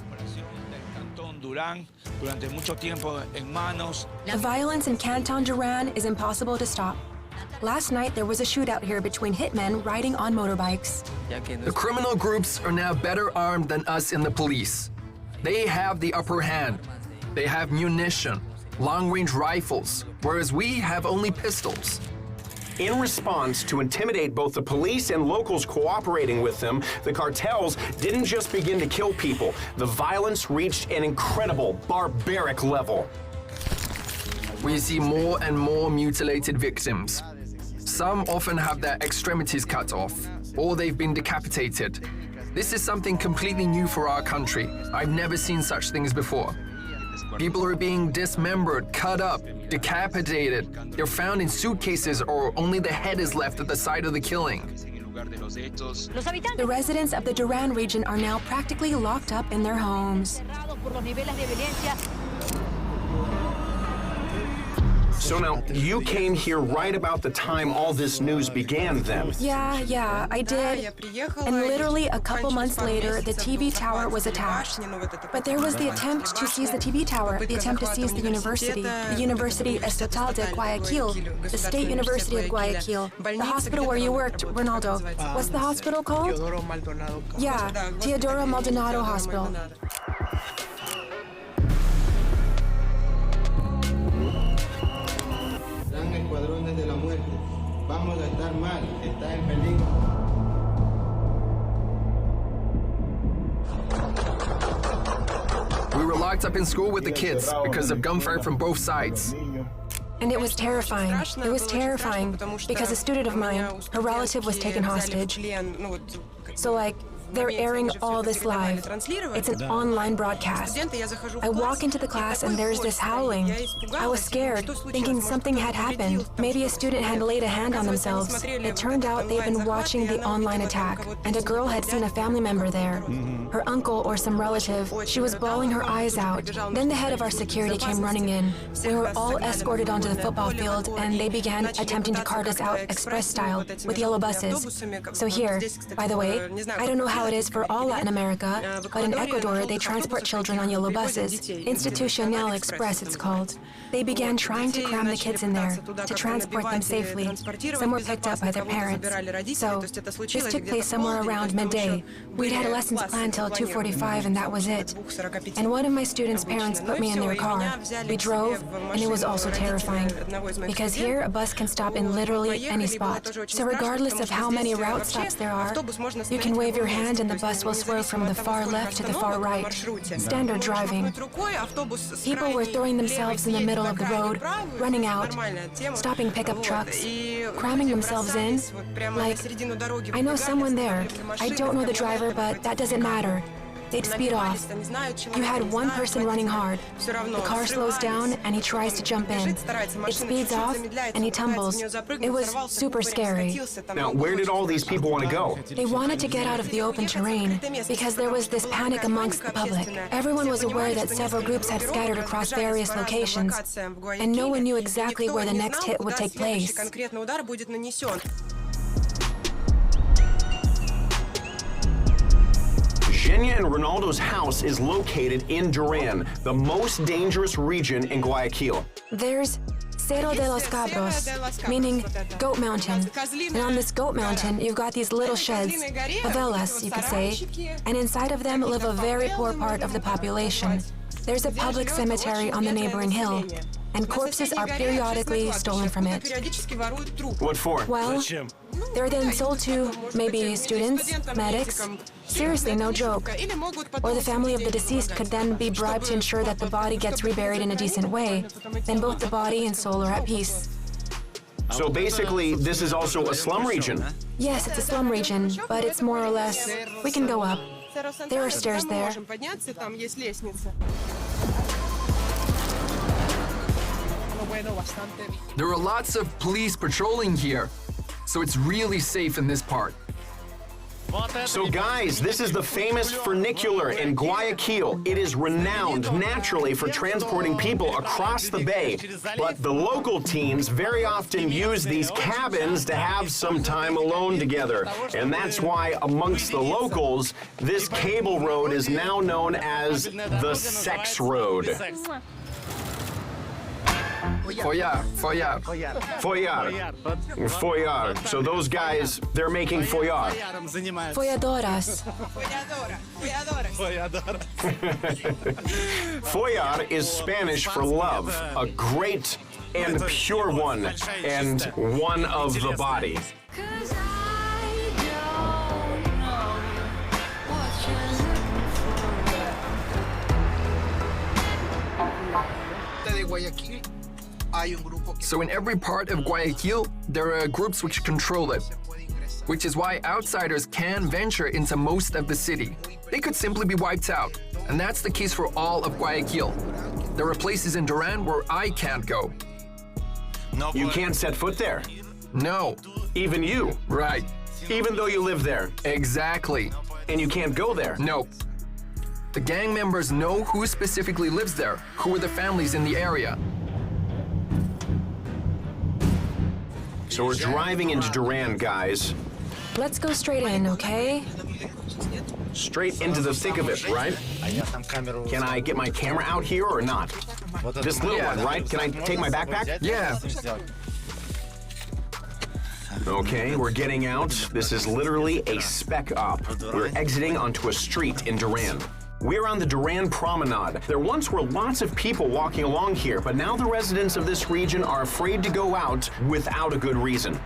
The violence in Canton Duran is impossible to stop. Last night, there was a shootout here between hitmen riding on motorbikes. The criminal groups are now better armed than us in the police. They have the upper hand. They have munition, long-range rifles, whereas we have only pistols. In response to intimidate both the police and locals cooperating with them, the cartels didn't just begin to kill people. The violence reached an incredible, barbaric level. We see more and more mutilated victims. Some often have their extremities cut off, or they've been decapitated. This is something completely new for our country. I've never seen such things before. People are being dismembered, cut up, decapitated. They're found in suitcases or only the head is left at the site of the killing. The residents of the Duran region are now practically locked up in their homes. So now, you came here right about the time all this news began then. Yeah, I did. And literally a couple months later, the TV tower was attacked. But there was the attempt to seize the TV tower, the attempt to seize the University Estatal de Guayaquil, the State University of Guayaquil, the hospital where you worked, Ronaldo. What's the hospital called? Yeah, Teodoro Maldonado Hospital. We were locked up in school with the kids because of gunfire from both sides. And it was terrifying. It was terrifying because a student of mine, her relative was taken hostage. So they're airing all this live. It's an online broadcast. I walk into the class and there's this howling. I was scared, thinking something had happened. Maybe a student had laid a hand on themselves. It turned out they'd been watching the online attack, and a girl had seen a family member there. Her uncle or some relative. She was bawling her eyes out. Then the head of our security came running in. We were all escorted onto the football field, and they began attempting to cart us out express style with yellow buses. So here, by the way, I don't know how it is for all Latin America, but in Ecuador, they transport children on yellow buses. Institucional Express, it's called. They began trying to cram the kids in there, to transport them safely. Some were picked up by their parents. So, this took place somewhere around midday. We'd had lessons planned till 2:45, and that was it. And one of my students' parents put me in their car. We drove, and it was also terrifying. Because here, a bus can stop in literally any spot. So regardless of how many route stops there are, you can wave your hand and the bus will swerve from the far left to the far right. Standard driving. People were throwing themselves in the middle of the road, running out, stopping pickup trucks, cramming themselves in. I know someone there. I don't know the driver, but that doesn't matter. They'd speed off. You had one person running hard. The car slows down and he tries to jump in. It speeds off and he tumbles. It was super scary. Now, where did all these people want to go? They wanted to get out of the open terrain because there was this panic amongst the public. Everyone was aware that several groups had scattered across various locations, and no one knew exactly where the next hit would take place. Eugenia and Ronaldo's house is located in Duran, the most dangerous region in Guayaquil. There's Cerro de los Cabros, meaning Goat Mountain. And on this Goat Mountain, you've got these little sheds, favelas, you could say, and inside of them live a very poor part of the population. There's a public cemetery on the neighboring hill, and corpses are periodically stolen from it. What for? Well, they're then sold to maybe students, medics. Seriously, no joke. Or the family of the deceased could then be bribed to ensure that the body gets reburied in a decent way. Then both the body and soul are at peace. So basically, this is also a slum region. Yes, it's a slum region, but it's more or less. We can go up. There are stairs there. There are lots of police patrolling here, so it's really safe in this part. So guys, this is the famous funicular in Guayaquil. It is renowned naturally for transporting people across the bay, but the local teens very often use these cabins to have some time alone together. And that's why amongst the locals, this cable road is now known as the Sex Road. Follar. Follar. So those guys, they're making follar. Folladoras. Follar is Spanish for love, a great and pure one, and one of the body. So in every part of Guayaquil, there are groups which control it, which is why outsiders can venture into most of the city. They could simply be wiped out, and that's the case for all of Guayaquil. There are places in Duran where I can't go. You can't set foot there. No. Even you. Right. Even though you live there. Exactly. And you can't go there. No. The gang members know who specifically lives there, who are the families in the area. So we're driving into Duran, guys. Let's go straight in, okay? Straight into the thick of it, right? Can I get my camera out here or not? This little one, right? Can I take my backpack? Yeah. Okay, we're getting out. This is literally a spec op. We're exiting onto a street in Duran. We're on the Duran Promenade. There once were lots of people walking along here, but now the residents of this region are afraid to go out without a good reason.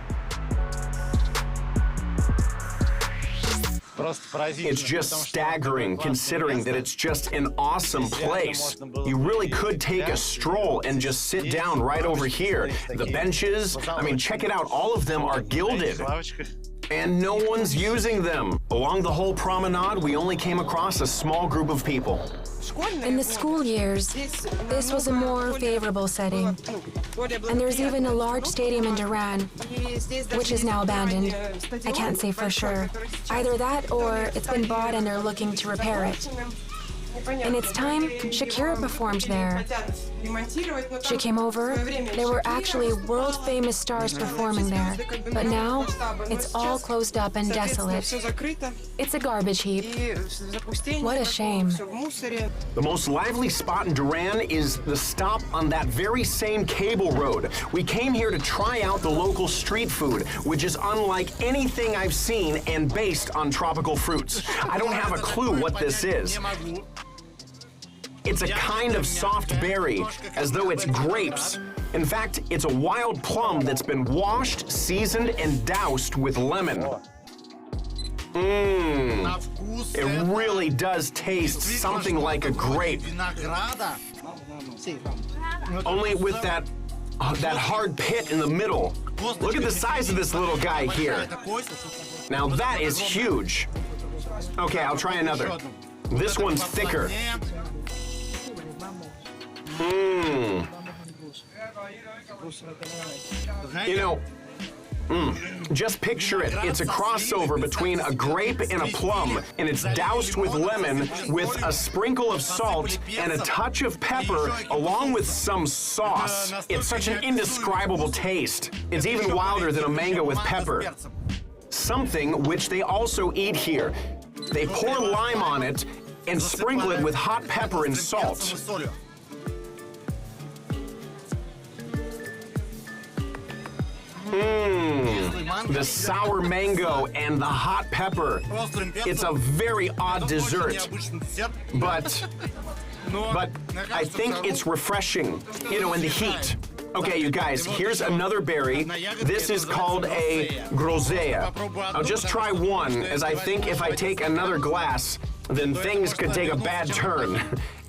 It's just staggering considering that it's just an awesome place. You really could take a stroll and just sit down right over here. The benches, I mean, check it out. All of them are gilded. And no one's using them. Along the whole promenade, we only came across a small group of people. In the school years, this was a more favorable setting. And there's even a large stadium in Duran, which is now abandoned. I can't say for sure. Either that or it's been bought and they're looking to repair it. In its time, Shakira performed there. She came over. There were actually world-famous stars performing there. But now, it's all closed up and desolate. It's a garbage heap. What a shame. The most lively spot in Duran is the stop on that very same cable road. We came here to try out the local street food, which is unlike anything I've seen and based on tropical fruits. I don't have a clue what this is. It's a kind of soft berry, as though it's grapes. In fact, it's a wild plum that's been washed, seasoned, and doused with lemon. It really does taste something like a grape. Only with that hard pit in the middle. Look at the size of this little guy here. Now that is huge. Okay, I'll try another. This one's thicker. You know, just picture it. It's a crossover between a grape and a plum, and it's doused with lemon with a sprinkle of salt and a touch of pepper along with some sauce. It's such an indescribable taste. It's even wilder than a mango with pepper. Something which they also eat here. They pour lime on it and sprinkle it with hot pepper and salt. The sour mango and the hot pepper. It's a very odd dessert, but I think it's refreshing, you know, in the heat. Okay, you guys, here's another berry. This is called a groselha. I'll just try one, as I think if I take another glass, then things could take a bad turn.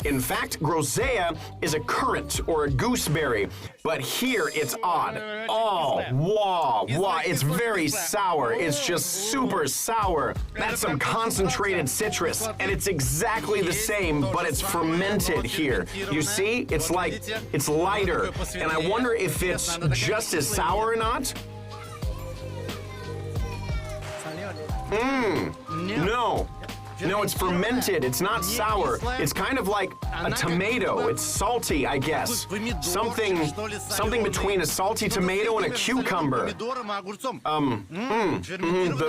In fact, groselha is a currant or a gooseberry, but here it's odd. Oh, wow, it's very sour. It's just super sour. That's some concentrated citrus, and it's exactly the same, but it's fermented here. You see, it's like, it's lighter, and I wonder if it's just as sour or not. No, it's fermented. It's not sour. It's kind of like a tomato. It's salty, I guess. Something between a salty tomato and a cucumber. The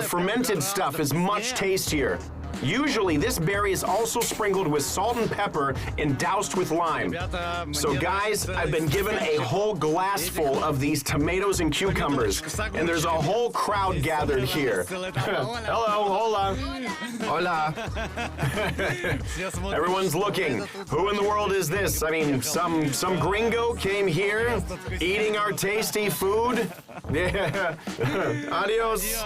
fermented stuff is much tastier. Usually, this berry is also sprinkled with salt and pepper and doused with lime. So guys, I've been given a whole glass full of these tomatoes and cucumbers, and there's a whole crowd gathered here. Hello, hola. Hola. Everyone's looking. Who in the world is this? I mean, some gringo came here, eating our tasty food? Yeah. Adios.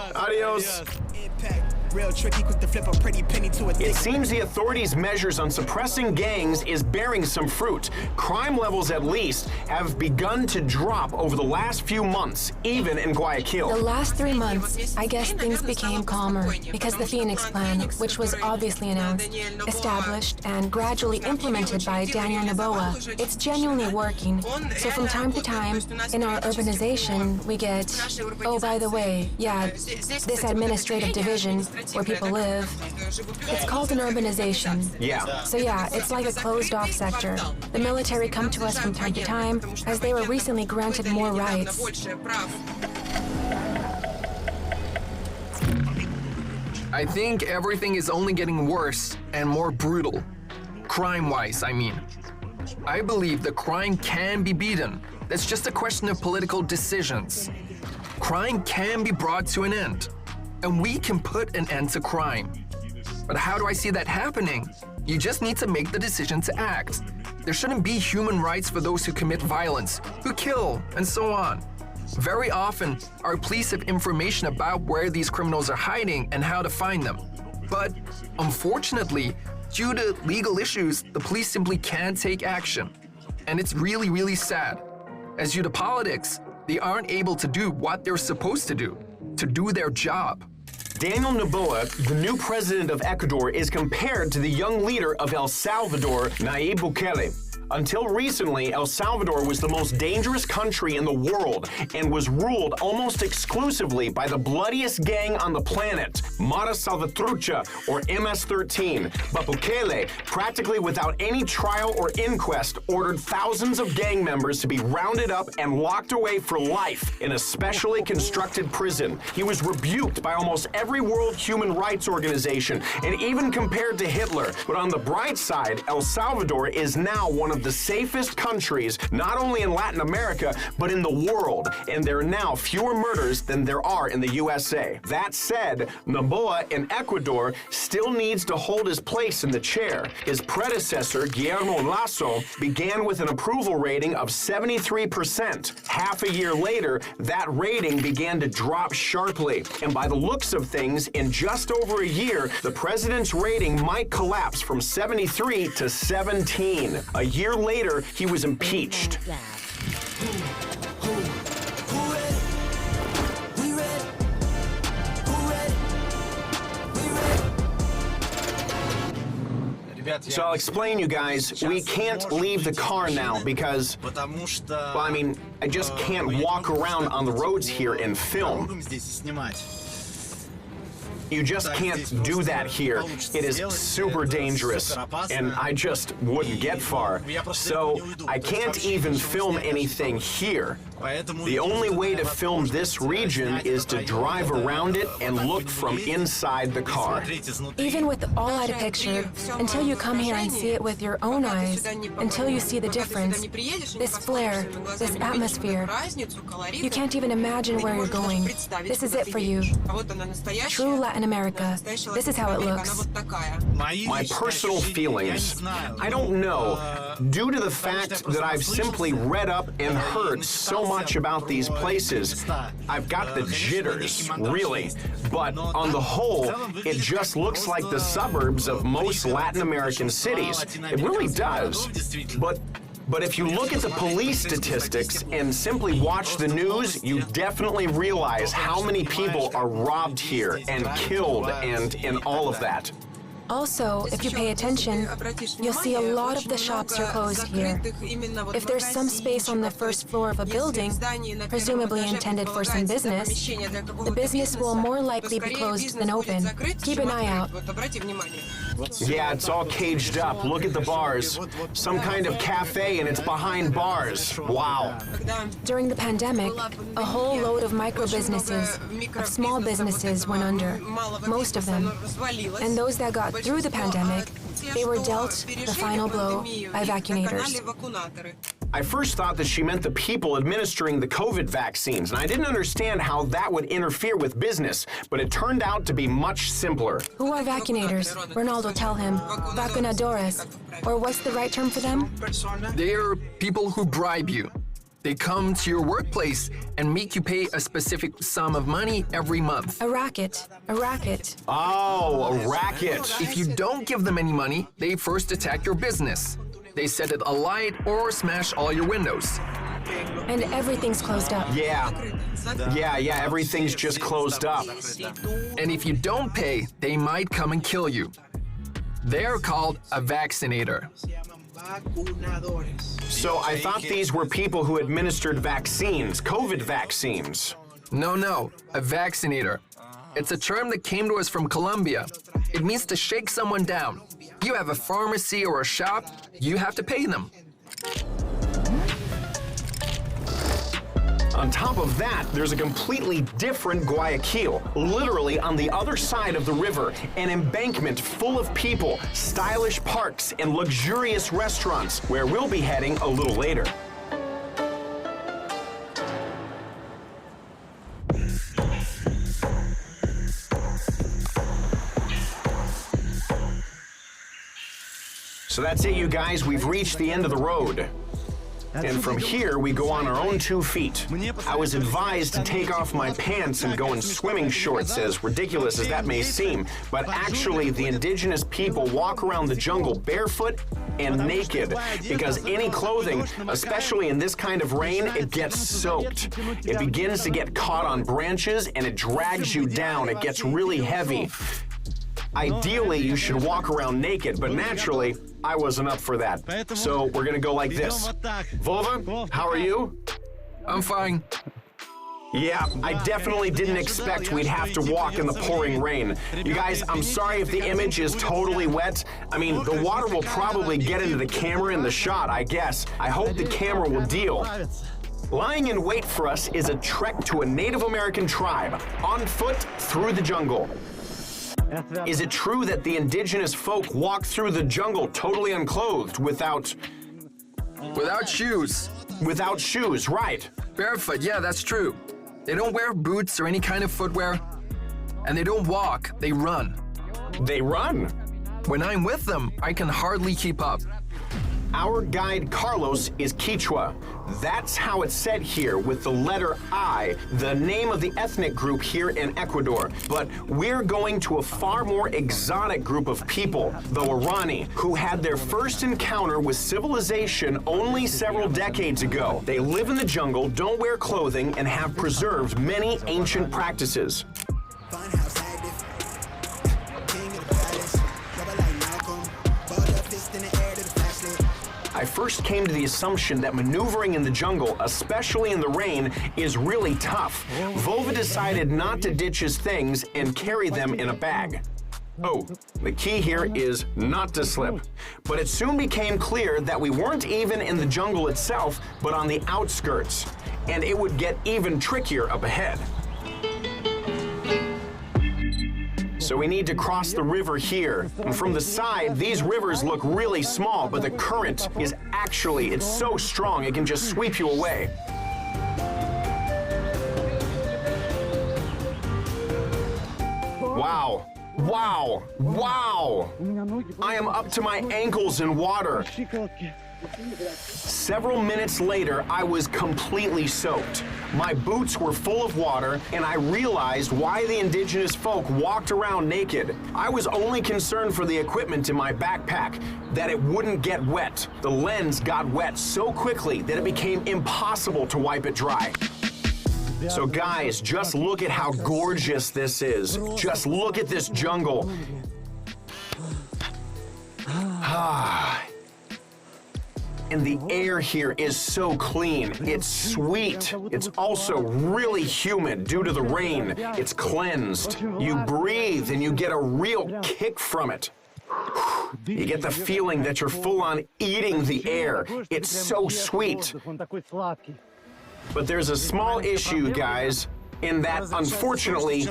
Real tricky, quick to flip a pretty penny to a thick. It seems the authorities' measures on suppressing gangs is bearing some fruit. Crime levels, at least, have begun to drop over the last few months, even in Guayaquil. The last 3 months, I guess things became calmer because the Phoenix Plan, which was obviously announced, established, and gradually implemented by Daniel Noboa, it's genuinely working. So from time to time, in our urbanization, we get, oh, by the way, yeah, this administrative division where people live. It's called an urbanization. Yeah. So yeah, it's like a closed-off sector. The military come to us from time to time, as they were recently granted more rights. I think everything is only getting worse and more brutal. Crime-wise, I mean. I believe the crime can be beaten. That's just a question of political decisions. Crime can be brought to an end. And we can put an end to crime. But how do I see that happening? You just need to make the decision to act. There shouldn't be human rights for those who commit violence, who kill, and so on. Very often, our police have information about where these criminals are hiding and how to find them. But unfortunately, due to legal issues, the police simply can't take action. And it's really, really sad. As due to politics, they aren't able to do what they're supposed to do their job. Daniel Noboa, the new president of Ecuador, is compared to the young leader of El Salvador, Nayib Bukele. Until recently, El Salvador was the most dangerous country in the world and was ruled almost exclusively by the bloodiest gang on the planet, Mara Salvatrucha, or MS-13. But Bukele, practically without any trial or inquest, ordered thousands of gang members to be rounded up and locked away for life in a specially constructed prison. He was rebuked by almost every world human rights organization and even compared to Hitler. But on the bright side, El Salvador is now one of the safest countries, not only in Latin America, but in the world, and there are now fewer murders than there are in the USA. That said, Noboa in Ecuador still needs to hold his place in the chair. His predecessor, Guillermo Lasso, began with an approval rating of 73%. Half a year later, that rating began to drop sharply, and by the looks of things, in just over a year, the president's rating might collapse from 73 to 17. A year later, he was impeached. So I'll explain, you guys, we can't leave the car now because, well, I mean, I just can't walk around on the roads here and film. You just can't do that here. It is super dangerous, and I just wouldn't get far. So I can't even film anything here. The only way to film this region is to drive around it and look from inside the car. Even with all I'd pictured, until you come here and see it with your own eyes, until you see the difference, this flair, this atmosphere, you can't even imagine where you're going. This is it for you. True Latin America. This is how it looks. My personal feelings, I don't know. Due to the fact that I've simply read up and heard so much about these places, I've got the jitters, really. But on the whole, it just looks like the suburbs of most Latin American cities. It really does. But if you look at the police statistics and simply watch the news, you definitely realize how many people are robbed here and killed and all of that. Also, if you pay attention, you'll see a lot of the shops are closed here. If there's some space on the first floor of a building, presumably intended for some business, the business will more likely be closed than open. Keep an eye out. Yeah, it's all caged up. Look at the bars. Some kind of cafe and it's behind bars. Wow. During the pandemic, a whole load of micro businesses, of small businesses went under, most of them. And those that got through the pandemic, they were dealt the final blow by vaccinators. I first thought that she meant the people administering the COVID vaccines, and I didn't understand how that would interfere with business, but it turned out to be much simpler. Who are vaccinators? Ronaldo, tell him. Vacunadores. Or what's the right term for them? They're people who bribe you. They come to your workplace and make you pay a specific sum of money every month. A racket. A racket. Oh, a racket. If you don't give them any money, they first attack your business. They set it alight or smash all your windows. And everything's closed up. Yeah, everything's just closed up. And if you don't pay, they might come and kill you. They're called a vaccinator. So I thought these were people who administered vaccines, COVID vaccines. No, a vaccinator. It's a term that came to us from Colombia. It means to shake someone down. You have a pharmacy or a shop, you have to pay them. On top of that, there's a completely different Guayaquil, literally on the other side of the river, an embankment full of people, stylish parks, and luxurious restaurants, where we'll be heading a little later. So that's it, you guys. We've reached the end of the road. And from here, we go on our own 2 feet. I was advised to take off my pants and go in swimming shorts, as ridiculous as that may seem. But actually, the indigenous people walk around the jungle barefoot and naked, because any clothing, especially in this kind of rain, it gets soaked. It begins to get caught on branches and it drags you down. It gets really heavy. Ideally, you should walk around naked, but naturally, I wasn't up for that. So we're gonna go like this. Vova, how are you? I'm fine. Yeah, I definitely didn't expect we'd have to walk in the pouring rain. You guys, I'm sorry if the image is totally wet. I mean, the water will probably get into the camera in the shot, I guess. I hope the camera will deal. Lying in wait for us is a trek to a Native American tribe, on foot through the jungle. Is it true that the indigenous folk walk through the jungle totally unclothed, without shoes? Without shoes, right. Barefoot, yeah, that's true. They don't wear boots or any kind of footwear. And they don't walk, they run. They run? When I'm with them, I can hardly keep up. Our guide Carlos is Quechua. That's how it's said here with the letter I, the name of the ethnic group here in Ecuador. But we're going to a far more exotic group of people, the Warani, who had their first encounter with civilization only several decades ago. They live in the jungle, don't wear clothing, and have preserved many ancient practices. I first came to the assumption that maneuvering in the jungle, especially in the rain, is really tough. Vova decided not to ditch his things and carry them in a bag. Oh, the key here is not to slip. But it soon became clear that we weren't even in the jungle itself, but on the outskirts. And it would get even trickier up ahead. So we need to cross the river here. And from the side, these rivers look really small, but the current is actually, it's so strong, it can just sweep you away. Wow, wow, wow! I am up to my ankles in water. Several minutes later, I was completely soaked. My boots were full of water, and I realized why the indigenous folk walked around naked. I was only concerned for the equipment in my backpack, that it wouldn't get wet. The lens got wet so quickly that it became impossible to wipe it dry. So guys, just look at how gorgeous this is. Just look at this jungle. And the air here is so clean. It's sweet. It's also really humid due to the rain. It's cleansed. You breathe and you get a real kick from it. You get the feeling that you're full on eating the air. It's so sweet. But there's a small issue, guys, in that, unfortunately,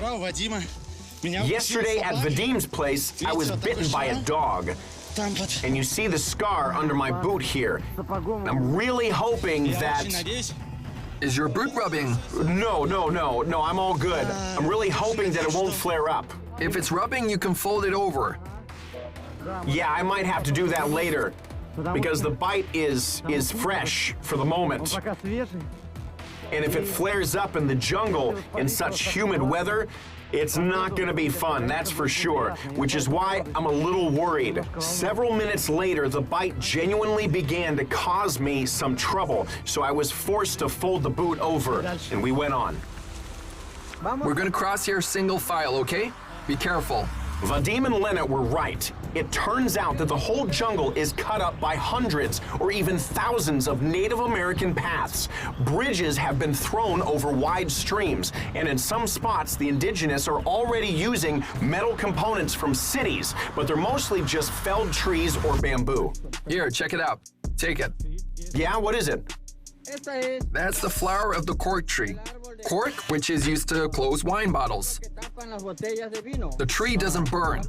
yesterday at Vadim's place, I was bitten by a dog. And you see the scar under my boot here. I'm really hoping that... Is your boot rubbing? No, I'm all good. I'm really hoping that it won't flare up. If it's rubbing, you can fold it over. Yeah, I might have to do that later, because the bite is fresh for the moment. And if it flares up in the jungle in such humid weather, it's not gonna be fun, that's for sure, which is why I'm a little worried. Several minutes later, the bite genuinely began to cause me some trouble, so I was forced to fold the boot over, and we went on. We're gonna cross here single file, okay? Be careful. Vadim and Lena were right. It turns out that the whole jungle is cut up by hundreds or even thousands of Native American paths. Bridges have been thrown over wide streams, and in some spots, the indigenous are already using metal components from cities, but they're mostly just felled trees or bamboo. Here, check it out. Take it. Yeah, what is it? That's the flower of the cork tree. Cork, which is used to close wine bottles. The tree doesn't burn.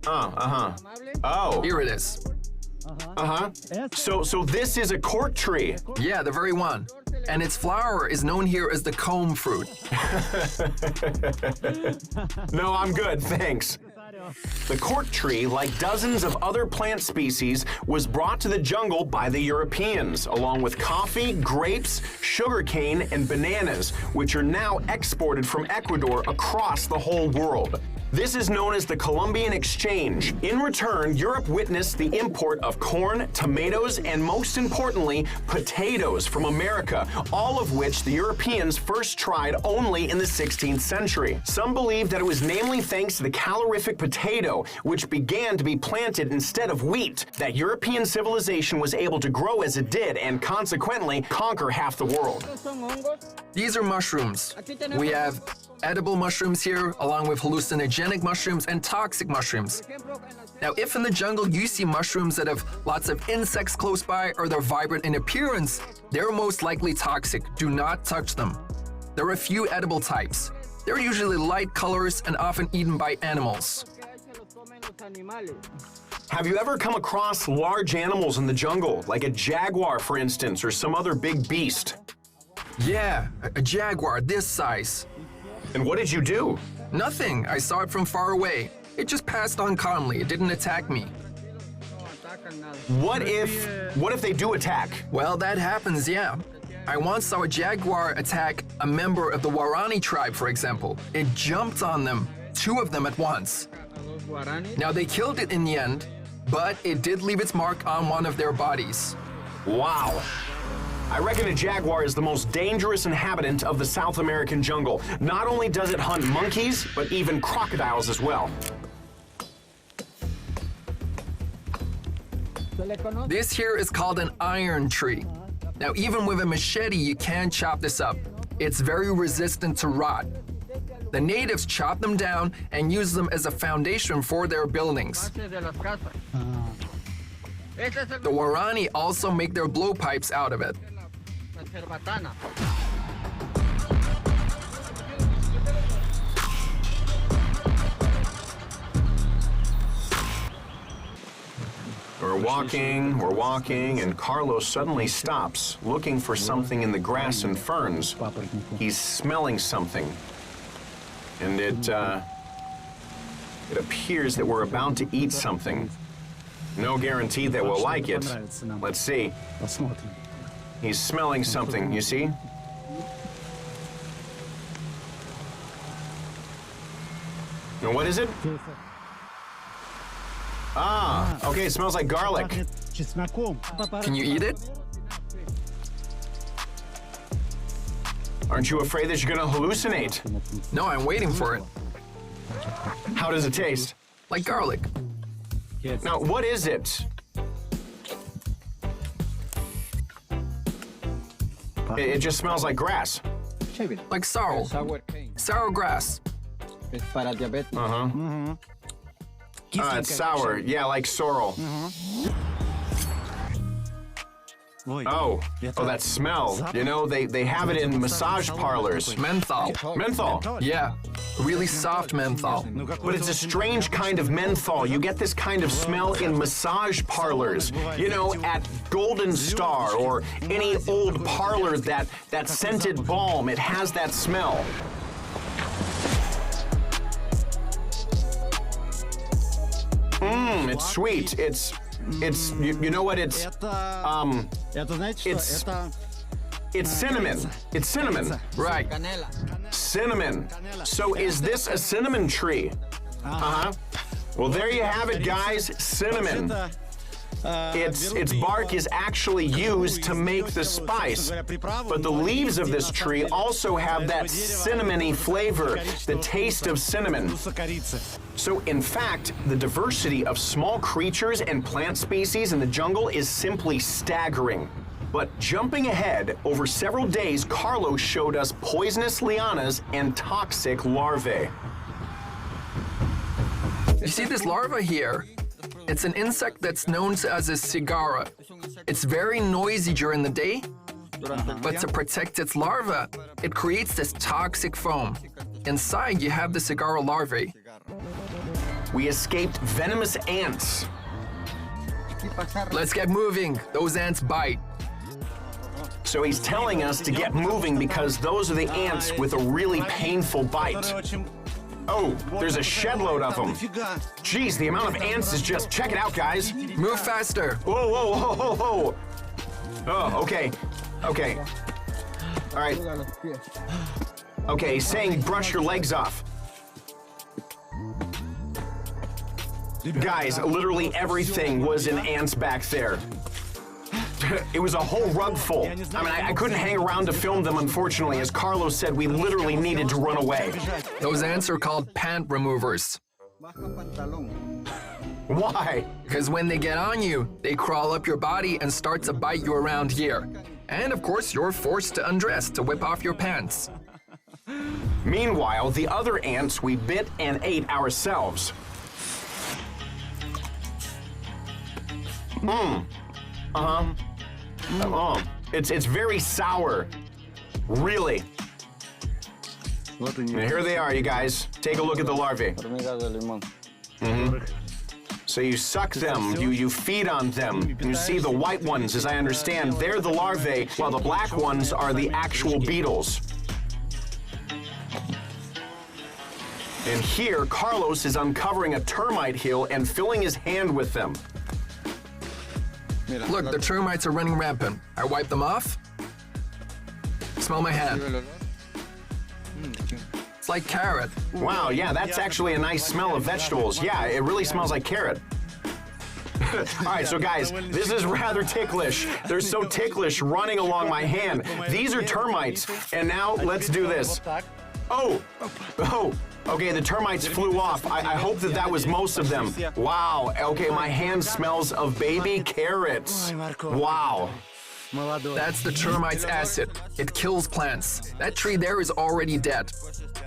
Oh. Here it is. So this is a cork tree. Yeah, the very one. And its flower is known here as the comb fruit. No, I'm good, thanks. The cork tree, like dozens of other plant species, was brought to the jungle by the Europeans, along with coffee, grapes, sugarcane, and bananas, which are now exported from Ecuador across the whole world. This is known as the Columbian Exchange. In return, Europe witnessed the import of corn, tomatoes, and most importantly, potatoes from America, all of which the Europeans first tried only in the 16th century. Some believe that it was namely thanks to the calorific potato, which began to be planted instead of wheat, that European civilization was able to grow as it did and consequently conquer half the world. These are mushrooms. We have edible mushrooms here, along with hallucinogenic mushrooms and toxic mushrooms. Now, if in the jungle you see mushrooms that have lots of insects close by or they're vibrant in appearance, they're most likely toxic. Do not touch them. There are a few edible types. They're usually light colors and often eaten by animals. Have you ever come across large animals in the jungle, like a jaguar, for instance, or some other big beast? Yeah, a jaguar this size. And what did you do? Nothing. I saw it from far away. It just passed on calmly. It didn't attack me. What if they do attack? Well, that happens, yeah. I once saw a jaguar attack a member of the Warani tribe, for example. It jumped on them, 2 of them at once. Now, they killed it in the end, but it did leave its mark on one of their bodies. Wow. I reckon a jaguar is the most dangerous inhabitant of the South American jungle. Not only does it hunt monkeys, but even crocodiles as well. This here is called an iron tree. Now, even with a machete, you can chop this up. It's very resistant to rot. The natives chop them down and use them as a foundation for their buildings. The Warani also make their blowpipes out of it. We're walking, and Carlos suddenly stops, looking for something in the grass and ferns. He's smelling something. And it appears that we're about to eat something. No guarantee that we'll like it. Let's see. He's smelling something, you see? Now, what is it? Ah, okay, it smells like garlic. Can you eat it? Aren't you afraid that you're gonna hallucinate? No, I'm waiting for it. How does it taste? Like garlic. Now, what is it? It just smells like grass. Like sorrel. Sour grass. Uh-huh. It's sour. Yeah, like sorrel. Oh, that smell. You know, they have it in massage parlors. Menthol. Menthol. Yeah, really soft menthol. But it's a strange kind of menthol. You get this kind of smell in massage parlors. You know, at Golden Star or any old parlor, that scented balm, it has that smell. It's sweet. It's you know what? It's cinnamon. It's cinnamon. Right. Cinnamon. So is this a cinnamon tree? Uh-huh. Well, there you have it, guys. Cinnamon. Its bark is actually used to make the spice, but the leaves of this tree also have that cinnamony flavor, the taste of cinnamon. So, in fact, the diversity of small creatures and plant species in the jungle is simply staggering. But jumping ahead, over several days, Carlos showed us poisonous lianas and toxic larvae. You see this larva here? It's an insect that's known as a cigara. It's very noisy during the day, but to protect its larva, it creates this toxic foam. Inside, you have the cigara larvae. We escaped venomous ants. Let's get moving. Those ants bite. So he's telling us to get moving because those are the ants with a really painful bite. Oh, there's a shed load of them. Jeez, the amount of ants is just... Check it out, guys. Move faster. Whoa, whoa, whoa, whoa, whoa. Oh, okay. Okay. All right. Okay, he's saying brush your legs off. Guys, literally everything was in ants back there. It was a whole rug full. I mean, I couldn't hang around to film them, unfortunately. As Carlos said, we literally needed to run away. Those ants are called pant removers. Why? Because when they get on you, they crawl up your body and start to bite you around here. And of course, you're forced to undress to whip off your pants. Meanwhile, the other ants we bit and ate ourselves. It's very sour. Really. And here they are, you guys. Take a look at the larvae. So you suck them, you feed on them. You see the white ones, as I understand, they're the larvae, while the black ones are the actual beetles. And here, Carlos is uncovering a termite hill and filling his hand with them. Look, the termites are running rampant. I wipe them off. Smell my hand. It's like carrot. Wow, yeah, that's actually a nice smell of vegetables. Yeah, it really smells like carrot. All right, so guys, this is rather ticklish. They're so ticklish running along my hand. These are termites, and now let's do this. Oh, okay, the termites flew off. I hope that was most of them. Wow, okay, my hand smells of baby carrots. Wow. That's the termite's acid. It kills plants. That tree there is already dead.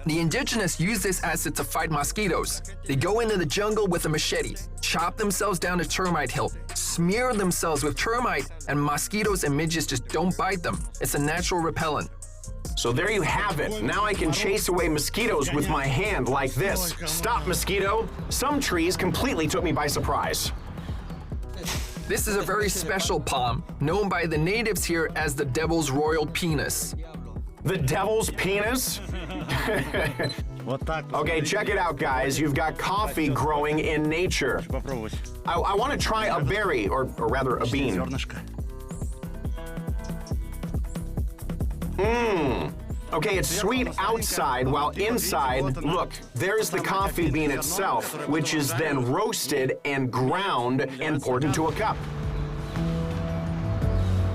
The indigenous use this acid to fight mosquitoes. They go into the jungle with a machete, chop themselves down a termite hill, smear themselves with termite, and mosquitoes and midges just don't bite them. It's a natural repellent. So there you have it. Now I can chase away mosquitoes with my hand like this. Stop, mosquito. Some trees completely took me by surprise. This is a very special palm, known by the natives here as the devil's royal penis. The devil's penis? Okay, check it out, guys. You've got coffee growing in nature. I want to try a berry, or rather a bean. Okay, it's sweet outside, while inside, look, there's the coffee bean itself, which is then roasted and ground and poured into a cup.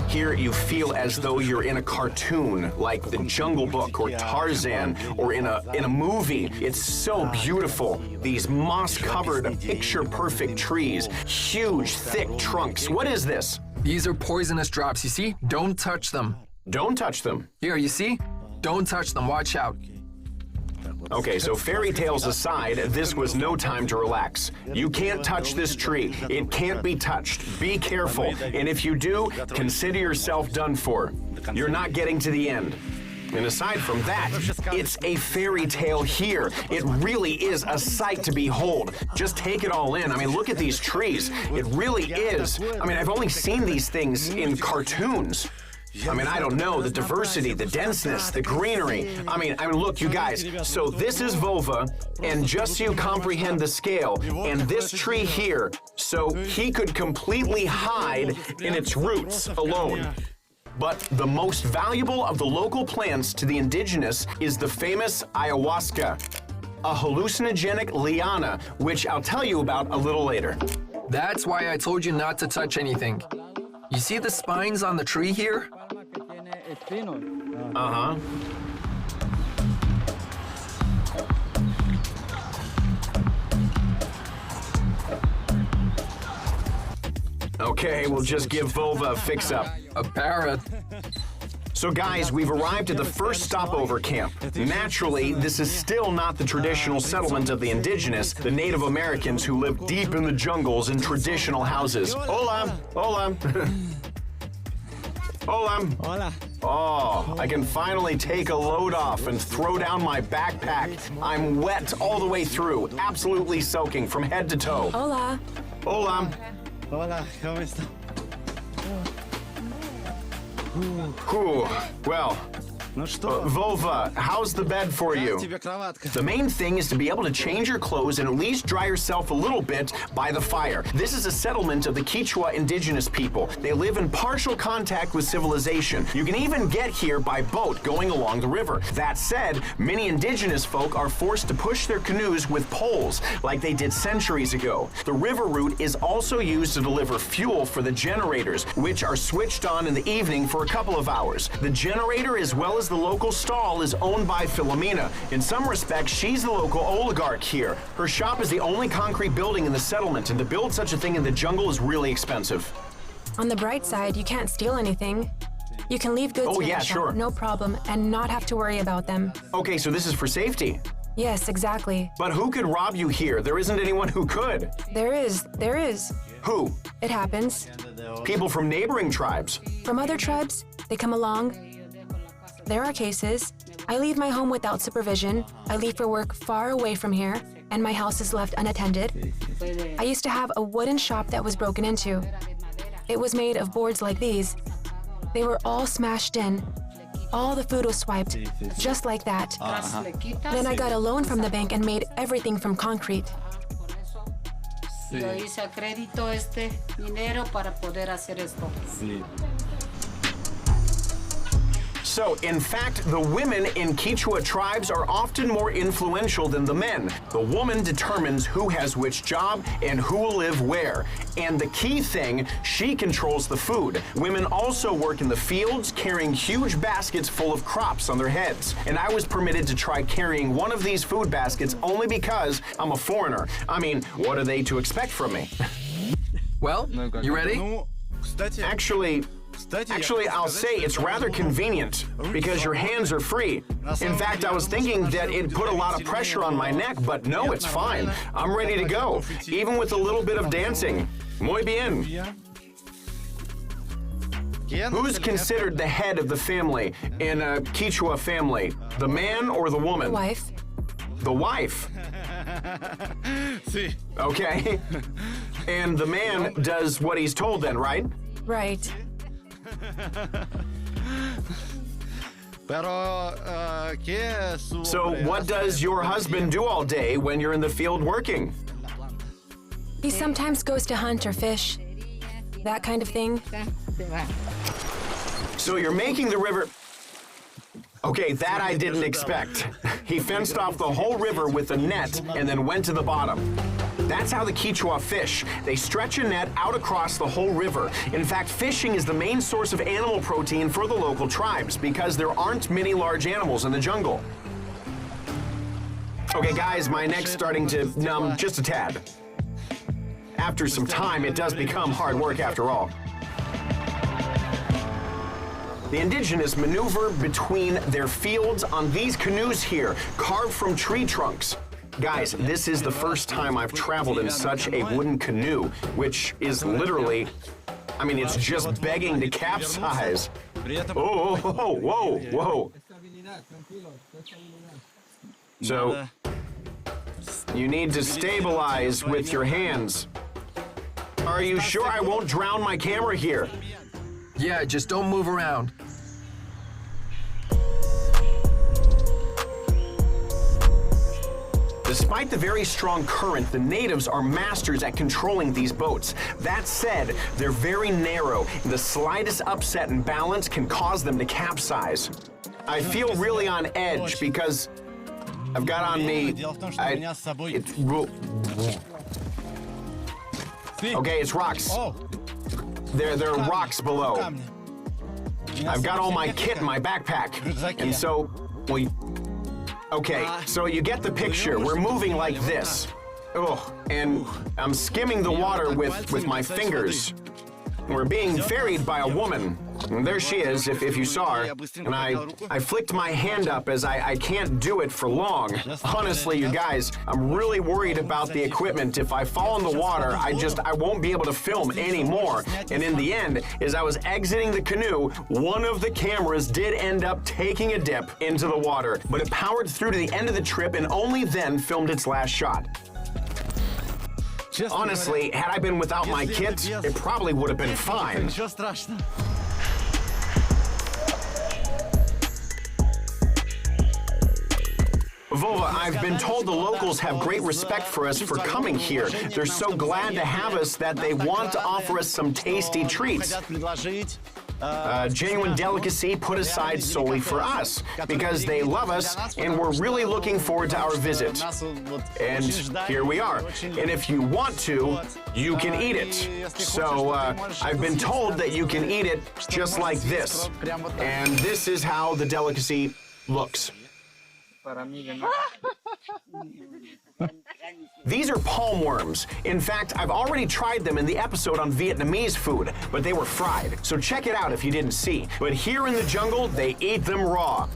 Here you feel as though you're in a cartoon, like The Jungle Book or Tarzan, or in a movie. It's so beautiful. These moss-covered, picture-perfect trees, huge, thick trunks. What is this? These are poisonous drops, you see? Don't touch them. Don't touch them. Here, you see? Don't touch them, watch out. Okay, so fairy tales aside, this was no time to relax. You can't touch this tree. It can't be touched. Be careful. And if you do, consider yourself done for. You're not getting to the end. And aside from that, it's a fairy tale here. It really is a sight to behold. Just take it all in. I mean, look at these trees. It really is. I mean, I've only seen these things in cartoons. I mean, I don't know, the diversity, the denseness, the greenery. I mean, look, you guys, so this is Vova, and just so you comprehend the scale, and this tree here, so he could completely hide in its roots alone. But the most valuable of the local plants to the indigenous is the famous ayahuasca, a hallucinogenic liana, which I'll tell you about a little later. That's why I told you not to touch anything. You see the spines on the tree here? Uh-huh. Okay, we'll just give Vova a fix-up. A parrot. So guys, we've arrived at the first stopover camp. Naturally, this is still not the traditional settlement of the indigenous, the Native Americans who live deep in the jungles in traditional houses. Hola! Hola! Hola! Hola. Oh, I can finally take a load off and throw down my backpack. I'm wet all the way through, absolutely soaking from head to toe. Hola. Hola! Hola, ¿cómo está? Whew. Well, Vova, how's the bed for you? The main thing is to be able to change your clothes and at least dry yourself a little bit by the fire. This is a settlement of the Quechua indigenous people. They live in partial contact with civilization. You can even get here by boat going along the river. That said, many indigenous folk are forced to push their canoes with poles like they did centuries ago. The river route is also used to deliver fuel for the generators, which are switched on in the evening for a couple of hours. The generator, as well as the local stall, is owned by Philomena. In some respects, she's the local oligarch here. Her shop is the only concrete building in the settlement, and to build such a thing in the jungle is really expensive. On the bright side, you can't steal anything. You can leave goods Oh, in yeah, the shop, sure. no problem, and not have to worry about them. Okay, so this is for safety. Yes, exactly. But who could rob you here? There isn't anyone who could. There is. Who? It happens. People from neighboring tribes. From other tribes, they come along. There are cases. I leave my home without supervision. I leave for work far away from here, and my house is left unattended. I used to have a wooden shop that was broken into. It was made of boards like these. They were all smashed in. All the food was swiped, just like that. Then I got a loan from the bank and made everything from concrete. Yo hice a crédito este dinero para poder hacer esto. So, in fact, the women in Quechua tribes are often more influential than the men. The woman determines who has which job and who will live where. And the key thing, she controls the food. Women also work in the fields, carrying huge baskets full of crops on their heads. And I was permitted to try carrying one of these food baskets only because I'm a foreigner. I mean, what are they to expect from me? Well, you ready? Actually, Actually, I'll say it's rather convenient because your hands are free. In fact, I was thinking that it put a lot of pressure on my neck, but no, it's fine. I'm ready to go, even with a little bit of dancing. Muy bien. Who's considered the head of the family in a Quechua family? The man or the woman? Wife. The wife. Okay. And the man does what he's told then, right? Right. So what does your husband do all day when you're in the field working? He sometimes goes to hunt or fish. That kind of thing. So you're making the river... Okay, that I didn't expect. He fenced off the whole river with a net and then went to the bottom. That's how the Quechua fish. They stretch a net out across the whole river. In fact, fishing is the main source of animal protein for the local tribes because there aren't many large animals in the jungle. Okay, guys, my neck's starting to numb just a tad. After some time, it does become hard work after all. The indigenous maneuver between their fields on these canoes here, carved from tree trunks. Guys, this is the first time I've traveled in such a wooden canoe, which is literally, I mean, it's just begging to capsize. Oh, whoa, whoa. So, you need to stabilize with your hands. Are you sure I won't drown my camera here? Yeah, just don't move around. Despite the very strong current, the natives are masters at controlling these boats. That said, they're very narrow, and the slightest upset in balance can cause them to capsize. I feel really on edge because I've got on me... Okay, it's rocks. There are rocks below. I've got all my kit in my backpack, and so, well, okay, so you get the picture. We're moving like this. Oh, and I'm skimming the water with my fingers. We're being ferried by a woman. And there she is, if you saw her. And I flicked my hand up as I can't do it for long. Honestly, you guys, I'm really worried about the equipment. If I fall in the water, I won't be able to film anymore. And in the end, as I was exiting the canoe, one of the cameras did end up taking a dip into the water. But it powered through to the end of the trip and only then filmed its last shot. Honestly, had I been without my kit, it probably would have been fine. Vova, I've been told the locals have great respect for us for coming here. They're so glad to have us that they want to offer us some tasty treats. Genuine delicacy put aside solely for us, because they love us and we're really looking forward to our visit. And here we are. And if you want to, you can eat it. So I've been told that you can eat it just like this. And this is how the delicacy looks. These are palm worms. In fact, I've already tried them in the episode on Vietnamese food, but they were fried. So check it out if you didn't see. But here in the jungle, they eat them raw.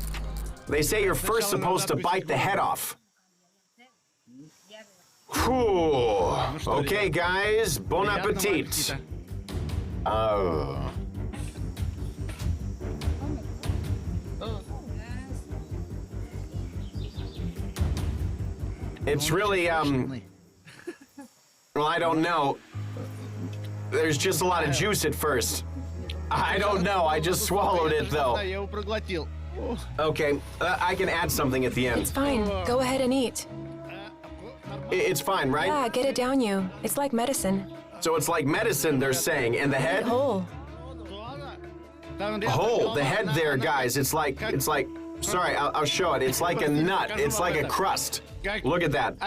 They say you're first supposed to bite the head off. Whew. Okay, guys, bon appetit. It's really, well, I don't know. There's just a lot of juice at first. I don't know, I just swallowed it, though. Okay, I can add something at the end. It's fine. Go ahead and eat. It's fine, right? Yeah, get it down you. It's like medicine. So it's like medicine, they're saying, and the head? Whole. Whole, the head there, guys, it's like, sorry, I'll show it. It's like a nut, it's like a crust. Look at that.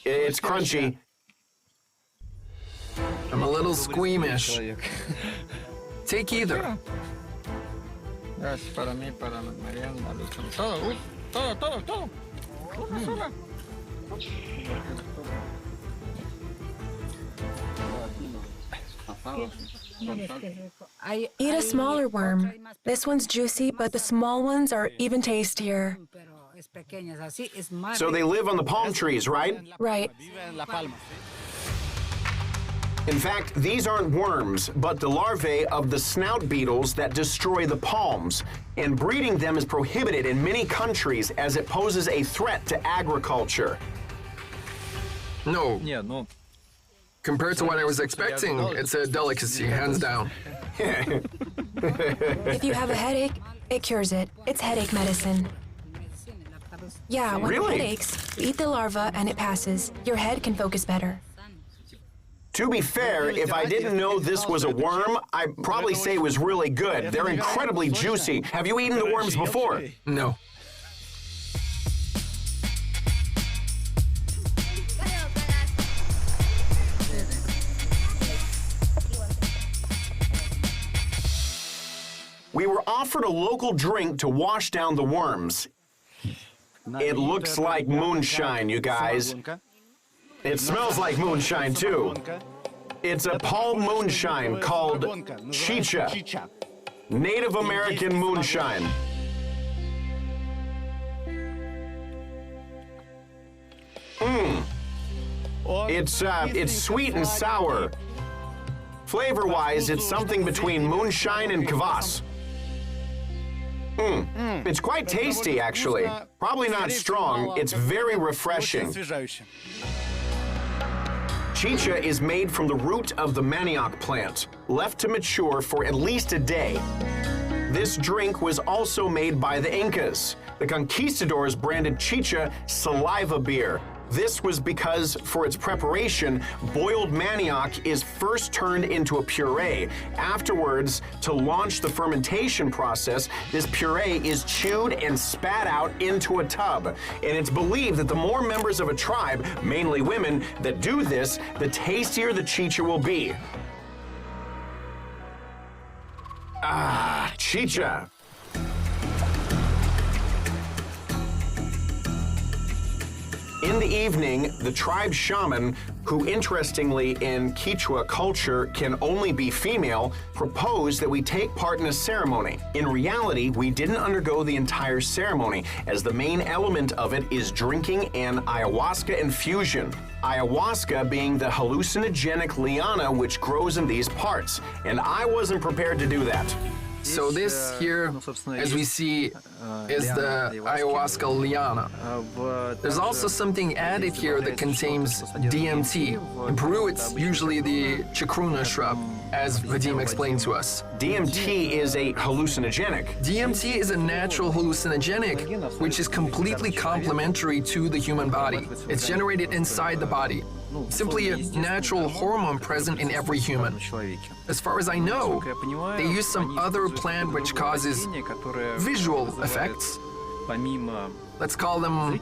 It's crunchy. I'm a little squeamish. Take either. Eat a smaller worm. This one's juicy, but the small ones are even tastier. So they live on the palm trees, right? Right. In fact, these aren't worms, but the larvae of the snout beetles that destroy the palms. And breeding them is prohibited in many countries as it poses a threat to agriculture. No, Не, ну, compared to what I was expecting, it's a delicacy, hands down. If you have a headache, it cures it. It's headache medicine. Yeah, when Really? it headaches, eat the larva and it passes. Your head can focus better. To be fair, if I didn't know this was a worm, I'd probably say it was really good. They're incredibly juicy. Have you eaten the worms before? No. We were offered a local drink to wash down the worms. It looks like moonshine, you guys. It smells like moonshine, too. It's a palm moonshine called chicha, Native American moonshine. It's sweet and sour. Flavor-wise, it's something between moonshine and kvass. It's quite tasty, actually. Probably not strong. It's very refreshing. Chicha is made from the root of the manioc plant, left to mature for at least a day. This drink was also made by the Incas. The conquistadors branded chicha saliva beer. This was because, for its preparation, boiled manioc is first turned into a puree. Afterwards, to launch the fermentation process, this puree is chewed and spat out into a tub. And it's believed that the more members of a tribe, mainly women, that do this, the tastier the chicha will be. Ah, chicha. In the evening, the tribe shaman, who interestingly in Quechua culture can only be female, proposed that we take part in a ceremony. In reality, we didn't undergo the entire ceremony, as the main element of it is drinking an ayahuasca infusion. Ayahuasca being the hallucinogenic liana which grows in these parts, and I wasn't prepared to do that. So this here, as we see, is the ayahuasca liana. There's also something added here that contains DMT. In Peru, it's usually the chacruna shrub, as Vadim explained to us. DMT is a hallucinogenic. DMT is a natural hallucinogenic, which is completely complementary to the human body. It's generated inside the body. Simply a natural hormone present in every human. As far as I know, they use some other plant which causes visual effects. Let's call them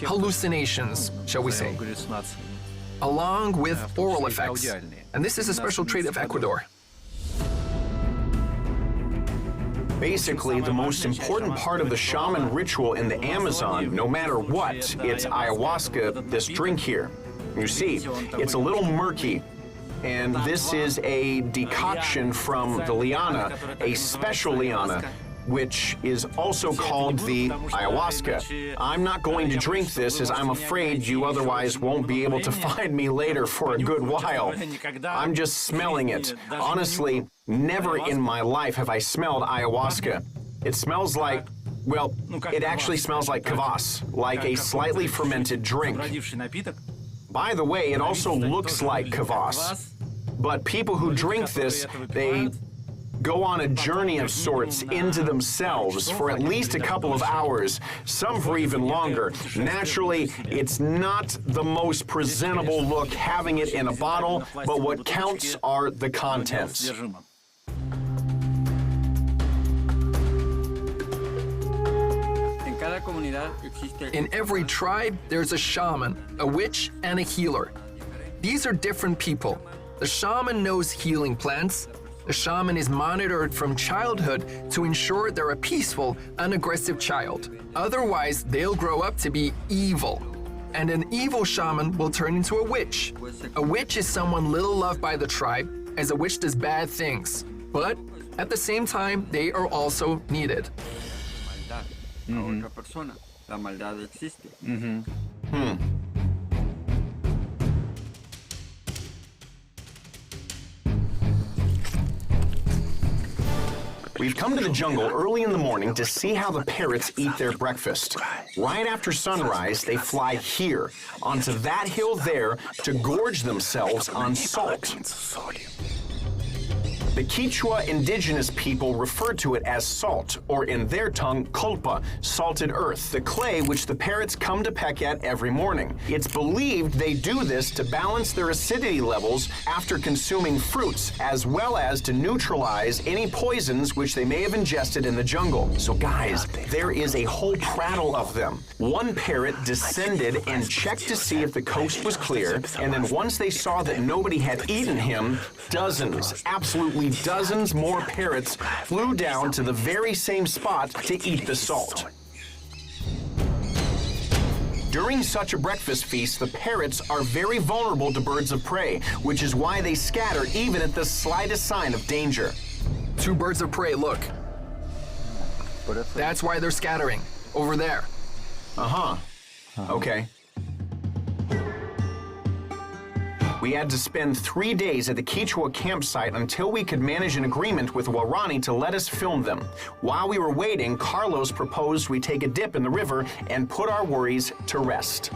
hallucinations, shall we say, along with oral effects. And this is a special trait of Ecuador. Basically, the most important part of the shaman ritual in the Amazon, no matter what, it's ayahuasca, this drink here. You see, it's a little murky, and this is a decoction from the liana, a special liana, which is also called the ayahuasca. I'm not going to drink this as I'm afraid you otherwise won't be able to find me later for a good while. I'm just smelling it. Honestly, never in my life have I smelled ayahuasca. It smells like, well, it actually smells like kvass, like a slightly fermented drink. By the way, it also looks like kvass. But people who drink this, they go on a journey of sorts into themselves for at least a couple of hours, some for even longer. Naturally, it's not the most presentable look having it in a bottle, but what counts are the contents. In every tribe, there's a shaman, a witch, and a healer. These are different people. The shaman knows healing plants. The shaman is monitored from childhood to ensure they're a peaceful, unaggressive child. Otherwise, they'll grow up to be evil. And an evil shaman will turn into a witch. A witch is someone little loved by the tribe, as a witch does bad things, but at the same time, they are also needed. A otra persona. La maldad existe. We've come to the jungle early in the morning to see how the parrots eat their breakfast. Right after sunrise, they fly here, onto that hill there, to gorge themselves on salt. The Quechua indigenous people refer to it as salt, or in their tongue, culpa, salted earth, the clay which the parrots come to peck at every morning. It's believed they do this to balance their acidity levels after consuming fruits, as well as to neutralize any poisons which they may have ingested in the jungle. So guys, there is a whole prattle of them. One parrot descended and checked to see if the coast was clear, and then once they saw that nobody had eaten him, dozens, absolutely dozens more parrots flew down to the very same spot to eat the salt. During such a breakfast feast, the parrots are very vulnerable to birds of prey, which is why they scatter even at the slightest sign of danger. Two birds of prey, look. That's why they're scattering, over there. Okay. We had to spend 3 days at the Quechua campsite until we could manage an agreement with Warani to let us film them. While we were waiting, Carlos proposed we take a dip in the river and put our worries to rest.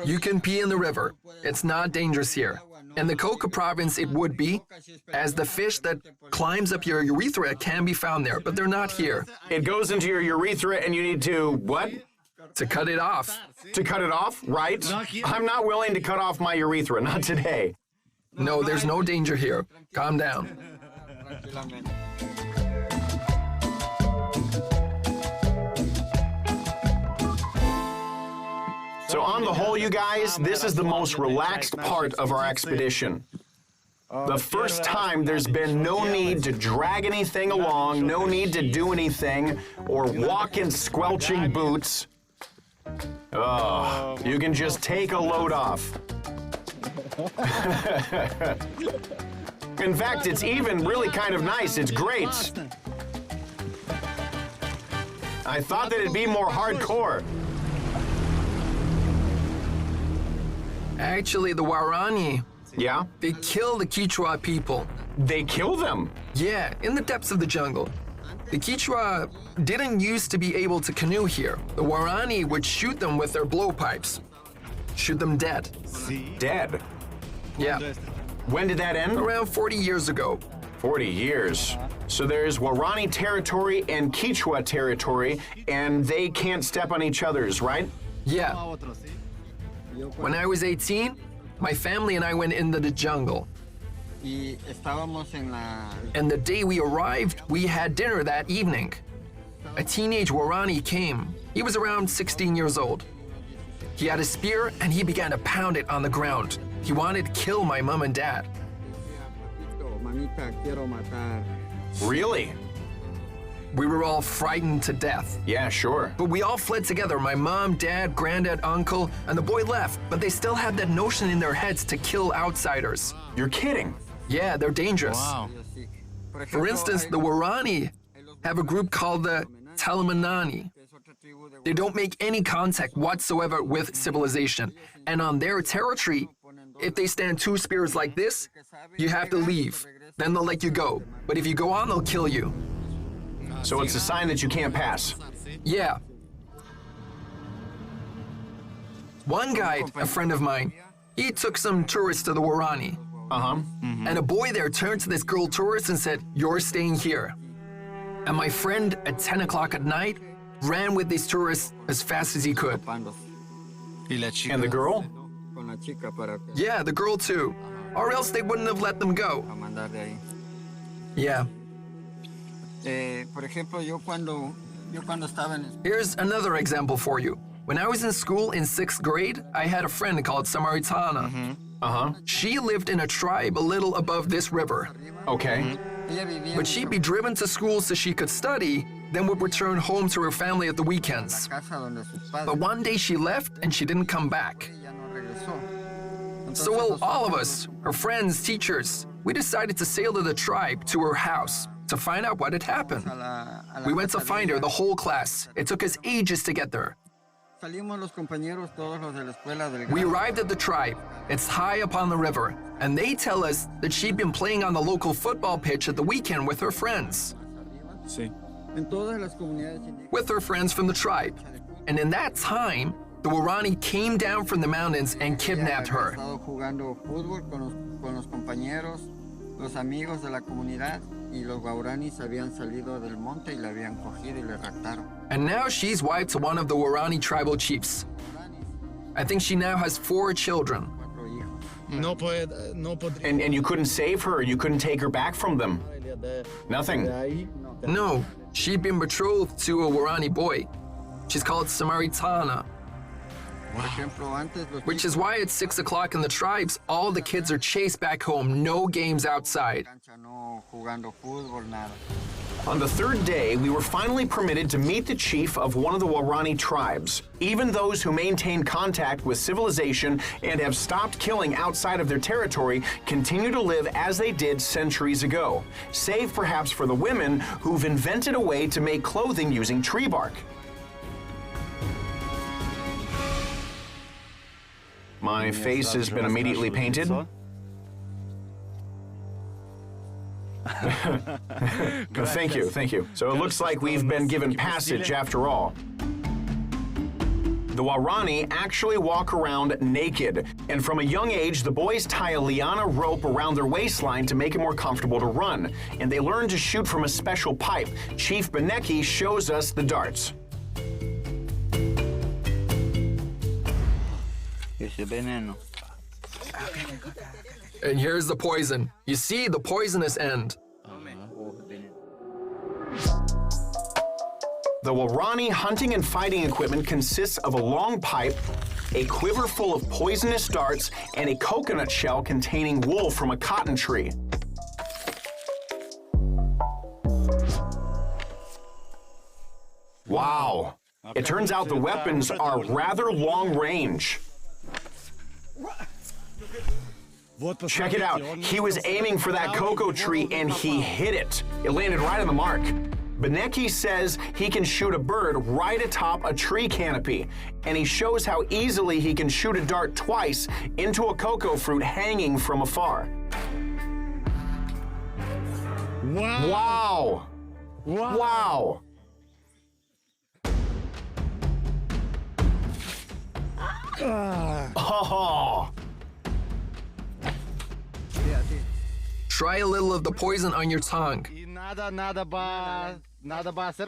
You can pee in the river. It's not dangerous here. In the Coca province, it would be, as the fish that climbs up your urethra can be found there, but they're not here. It goes into your urethra and you need to, what? To cut it off. To cut it off, right? I'm not willing to cut off my urethra, not today. No, there's no danger here. Calm down. So on the whole, you guys, this is the most relaxed part of our expedition. The first time there's been no need to drag anything along, no need to do anything, or walk in squelching boots. Oh, you can just take a load off. In fact, it's even really kind of nice. It's great. I thought that it'd be more hardcore. Actually, the Warani, Yeah? they kill the Quechua people. They kill them. Yeah, in the depths of the jungle. The Quechua didn't used to be able to canoe here. The Warani would shoot them with their blowpipes. Shoot them dead. Dead. Yeah, When did that end? around 40 years ago. 40 years. So there's Warani territory and Quechua territory, and they can't step on each other's, right? Yeah. When I was 18, my family and I went into the jungle. Y estábamos en la... And the day we arrived, we had dinner that evening. A teenage Warani came. He was around 16 years old. He had a spear and he began to pound it on the ground. He wanted to kill my mom and dad. Mamita, quiero matar. Really? We were all frightened to death. Yeah, sure. But we all fled together. My mom, dad, granddad, uncle, and the boy left. But they still had that notion in their heads to kill outsiders. You're kidding. Yeah, they're dangerous. For instance, the Warani have a group called the Talamanani. They don't make any contact whatsoever with civilization. And on their territory, if they stand two spears like this, you have to leave. Then they'll let you go. But if you go on, they'll kill you. So it's a sign that you can't pass. Yeah. One guide, a friend of mine, he took some tourists to the Warani. And a boy there turned to this girl tourist and said, "You're staying here." And my friend at 10 o'clock at night ran with these tourists as fast as he could. And the girl? Con la chica para Yeah, the girl too. Or else they wouldn't have let them go. mandar de ahí. Yeah. Por ejemplo, yo cuando estaba en... Here's another example for you. When I was in school in 6th grade, I had a friend called Samaritana. She lived in a tribe a little above this river. Okay. Ella vivía But she'd be driven to school so she could study, then would return home to her family at the weekends. en la casa donde sus padres. But one day she left and she didn't come back. Ya no regresó. So will all of us, her friends, teachers. We decided to sail to the tribe, to her house, to find out what had happened. We went to find her, the whole class. It took us ages to get there. We arrived at the tribe. It's high up on the river, and they tell us that she'd been playing on the local football pitch at the weekend with her friends. With her friends from the tribe. And in that time, the Waorani came down from the mountains and kidnapped her. Los amigos de la comunidad y los guaraníes habían salido del monte y la habían cogido y le raptaron. And now she's wife to one of the Waorani tribal chiefs. I think she now has 4 children. And you couldn't save her, you couldn't take her back from them. Nothing. No, she'd been betrothed to a Waorani boy. She's called Samaritana. Which is why at 6 o'clock in the tribes, all the kids are chased back home, no games outside. On the 3rd day, we were finally permitted to meet the chief of one of the Waorani tribes. Even those who maintain contact with civilization and have stopped killing outside of their territory continue to live as they did centuries ago, save perhaps for the women who've invented a way to make clothing using tree bark. My face has been immediately painted. Thank you. So it looks like we've been given passage after all. The Waorani actually walk around naked, and from a young age, the boys tie a liana rope around their waistline to make it more comfortable to run, and they learn to shoot from a special pipe. Chief Beneki shows us the darts. And here's the poison. You see the poisonous end. The Waorani hunting and fighting equipment consists of a long pipe, a quiver full of poisonous darts, and a coconut shell containing wool from a cotton tree. Wow. It turns out the weapons are rather long range. Check it out. He was aiming for that cocoa tree and he hit it. It landed right on the mark. Beneki says he can shoot a bird right atop a tree canopy, and he shows how easily he can shoot a dart twice into a cocoa fruit hanging from afar. Wow! Wow! Oh! Try a little of the poison on your tongue.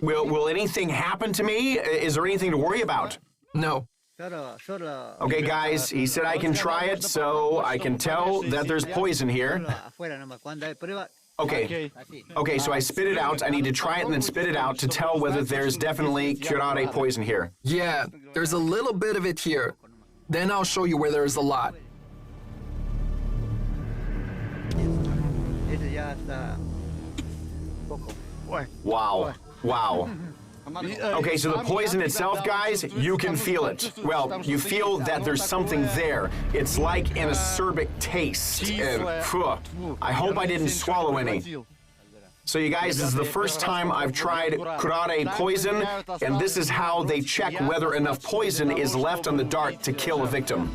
Will anything happen to me? Is there anything to worry about? No. Okay, guys, he said I can try it, so I can tell that there's poison here. Okay, so I spit it out. I need to try it and then spit it out to tell whether there's definitely curare poison here. Yeah, there's a little bit of it here. Then I'll show you where there's a lot. Wow. Okay, so the poison itself, guys, you can feel it. Well, you feel that there's something there. It's like an acerbic taste. I hope I didn't swallow any. So you guys, this is the first time I've tried curare poison, and this is how they check whether enough poison is left on the dart to kill a victim.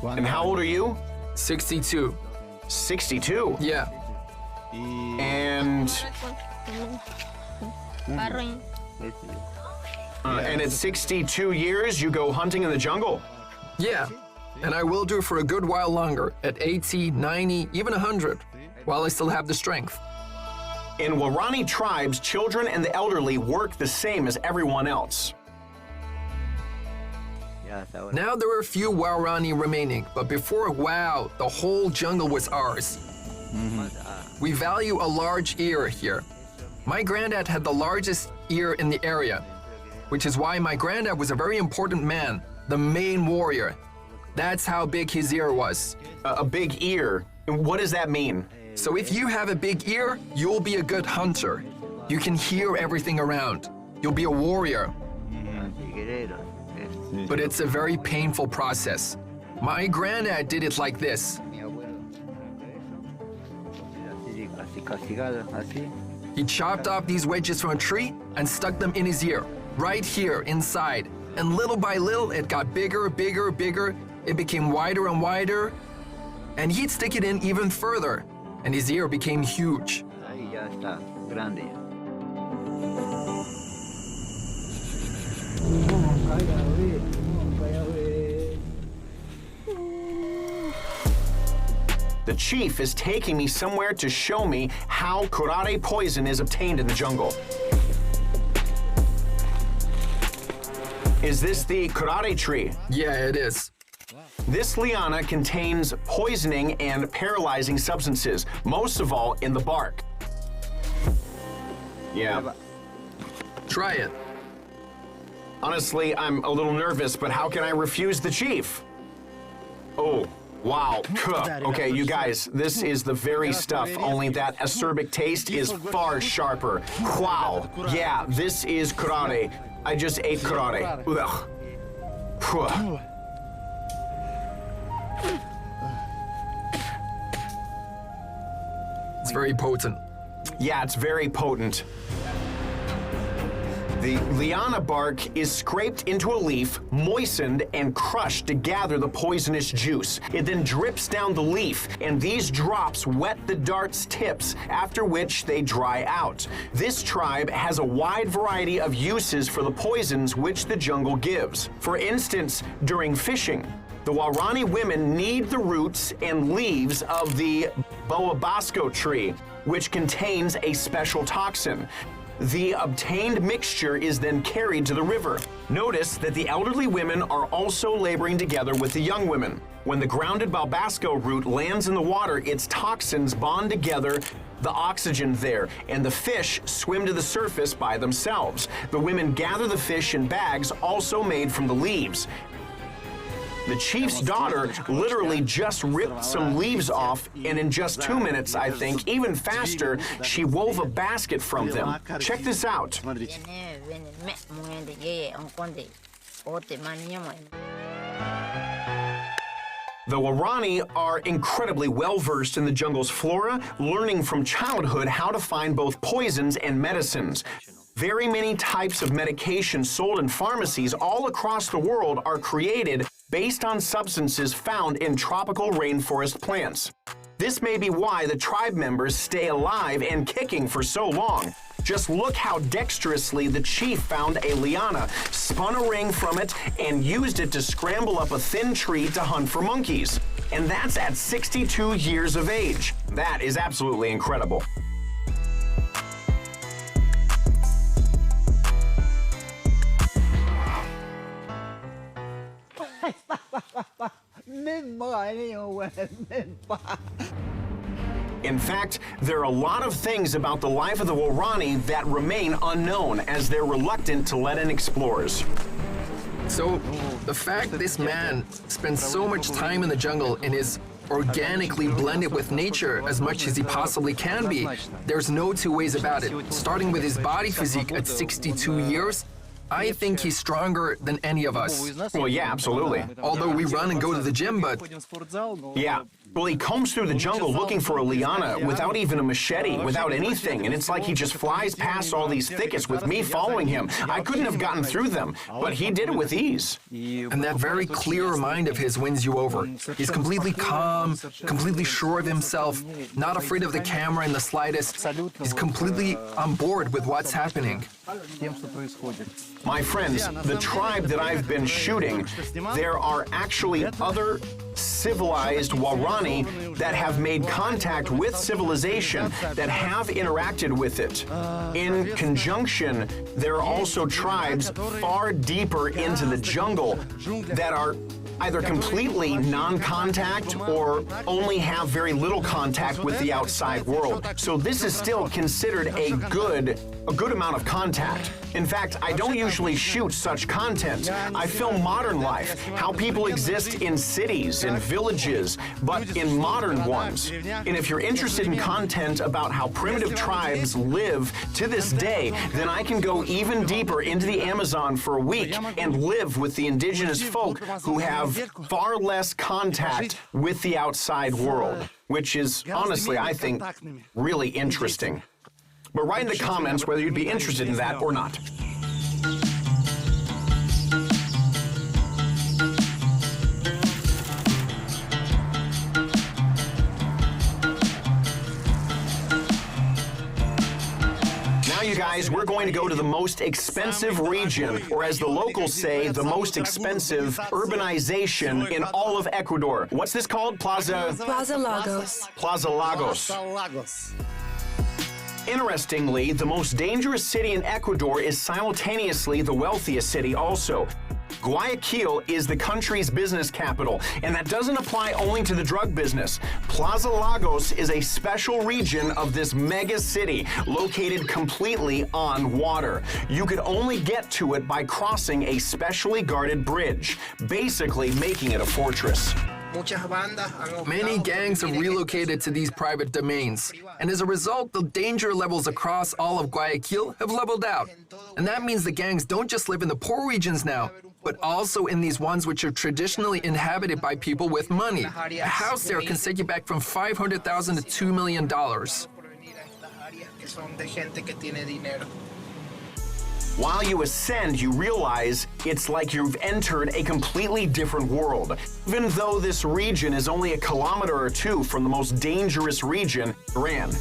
And how old are you? 62. 62? Yeah. And at 62 years, you go hunting in the jungle? Yeah. And I will do for a good while longer, at 80, 90, even 100, while I still have the strength. In Waorani tribes, children and the elderly work the same as everyone else. Now there are a few Waorani remaining, but before wow, the whole jungle was ours. We value a large ear here. My granddad had the largest ear in the area, which is why my granddad was a very important man, the main warrior. That's how big his ear was. A big ear? What does that mean? So if you have a big ear, you'll be a good hunter. You can hear everything around. You'll be a warrior. but it's a very painful process. My granddad did it like this. He chopped off these wedges from a tree and stuck them in his ear, right here inside. And little by little, it got bigger, bigger, bigger. It became wider and wider. And he'd stick it in even further, and his ear became huge. The chief is taking me somewhere to show me how karate poison is obtained in the jungle. Is this the karate tree? Yeah, it is. This liana contains poisoning and paralyzing substances, most of all in the bark. Yeah. Try it. Honestly, I'm a little nervous, but how can I refuse the chief? Oh, wow. Okay, you guys, this is the very stuff, only that acerbic taste is far sharper. Wow. Yeah, this is karate. I just ate karate. Ugh. Phew. It's very potent. Yeah, it's very potent. The liana bark is scraped into a leaf, moistened, and crushed to gather the poisonous juice. It then drips down the leaf, and these drops wet the dart's tips, after which they dry out. This tribe has a wide variety of uses for the poisons which the jungle gives. For instance, during fishing, the Waorani women knead the roots and leaves of the boabasco tree, which contains a special toxin. The obtained mixture is then carried to the river. Notice that the elderly women are also laboring together with the young women. When the grounded babasco root lands in the water, its toxins bond together the oxygen there, and the fish swim to the surface by themselves. The women gather the fish in bags also made from the leaves. The chief's daughter literally just ripped some leaves off, and in just 2 minutes, I think, even faster, she wove a basket from them. Check this out. The Waorani are incredibly well-versed in the jungle's flora, learning from childhood how to find both poisons and medicines. Very many types of medication sold in pharmacies all across the world are created based on substances found in tropical rainforest plants. This may be why the tribe members stay alive and kicking for so long. Just look how dexterously the chief found a liana, spun a ring from it, and used it to scramble up a thin tree to hunt for monkeys. And that's at 62 years of age. That is absolutely incredible. In fact, there are a lot of things about the life of the Waorani that remain unknown, as they're reluctant to let in explorers. So, the fact this man spends so much time in the jungle and is organically blended with nature as much as he possibly can be, there's no two ways about it. Starting with his body physique at 62 years, I think he's stronger than any of us. Well, yeah, absolutely. Although we run and go to the gym, but... Yeah. Well, he combs through the jungle looking for a liana without even a machete, without anything, and it's like he just flies past all these thickets with me following him. I couldn't have gotten through them, but he did it with ease. And that very clear mind of his wins you over. He's completely calm, completely sure of himself, not afraid of the camera in the slightest. He's completely on board with what's happening. My friends, the tribe that I've been shooting, there are actually other civilized Waorani that have made contact with civilization, that have interacted with it. In conjunction, there are also tribes far deeper into the jungle that are either completely non-contact or only have very little contact with the outside world. So this is still considered a good amount of contact. In fact, I don't usually shoot such content. I film modern life, how people exist in cities, in villages, but in modern ones. And if you're interested in content about how primitive tribes live to this day, then I can go even deeper into the Amazon for a week and live with the indigenous folk who have far less contact with the outside world, which is honestly, I think, really interesting. But write in the comments whether you'd be interested in that or not. You guys, we're going to go to the most expensive region, or as the locals say, the most expensive urbanization in all of Ecuador. What's this called? Plaza Lagos. Plaza Lagos. Interestingly, the most dangerous city in Ecuador is simultaneously the wealthiest city also. Guayaquil is the country's business capital, and that doesn't apply only to the drug business. Plaza Lagos is a special region of this mega city located completely on water. You could only get to it by crossing a specially guarded bridge, basically making it a fortress. Many gangs have relocated to these private domains, and as a result, the danger levels across all of Guayaquil have leveled out. And that means the gangs don't just live in the poor regions now, but also in these ones which are traditionally inhabited by people with money. A house there can set you back from $500,000 to $2 million. While you ascend, you realize it's like you've entered a completely different world. Even though this region is only a kilometer or two from the most dangerous region, Iran.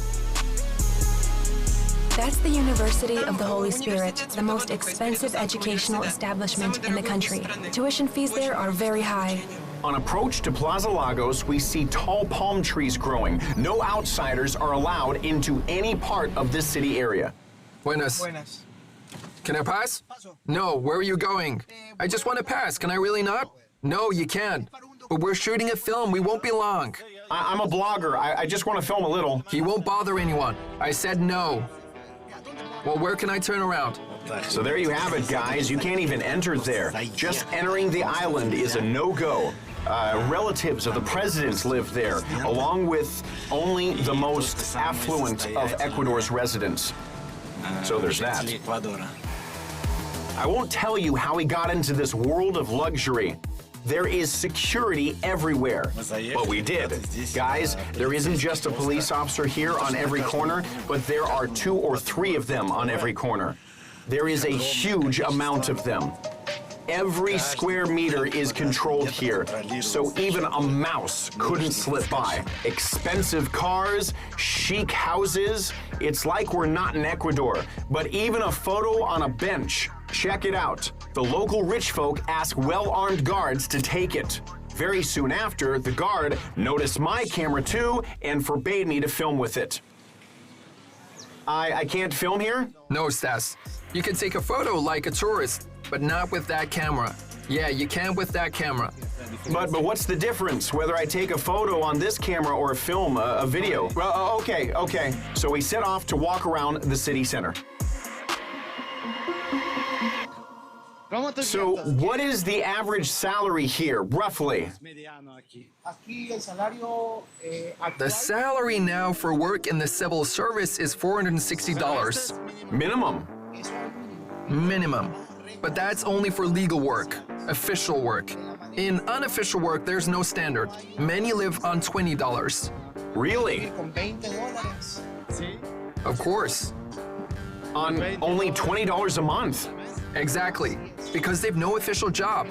That's the University of the Holy Spirit, the most expensive educational establishment in the country. Tuition fees there are very high. On approach to Plaza Lagos, we see tall palm trees growing. No outsiders are allowed into any part of this city area. Buenas. Can I pass? No, where are you going? I just want to pass. Can I really not? No, you can't. But we're shooting a film. We won't be long. I'm a blogger. I just want to film a little. He won't bother anyone. I said no. Well, where can I turn around? So there you have it, guys. You can't even enter there. Just entering the island is a no-go. Relatives of the presidents live there, along with only the most affluent of Ecuador's residents. So there's that. I won't tell you how we got into this world of luxury. There is security everywhere. But we did. Guys, there isn't just a police officer here on every corner, but there are 2 or 3 of them on every corner. There is a huge amount of them. Every square meter is controlled here, so even a mouse couldn't slip by. Expensive cars, chic houses. It's like we're not in Ecuador, but even a photo on a bench. Check it out. The local rich folk ask well-armed guards to take it. Very soon after, the guard noticed my camera too and forbade me to film with it. I can't film here? No, Stas. You can take a photo like a tourist, but not with that camera. Yeah, you can with that camera. But what's the difference whether I take a photo on this camera or film a video? Okay. So we set off to walk around the city center. So what is the average salary here, roughly? The salary now for work in the civil service is $460. Minimum. Minimum. But that's only for legal work, official work. In unofficial work, there's no standard. Many live on $20. Really? Of course. On only $20 a month? Exactly, because they've no official job.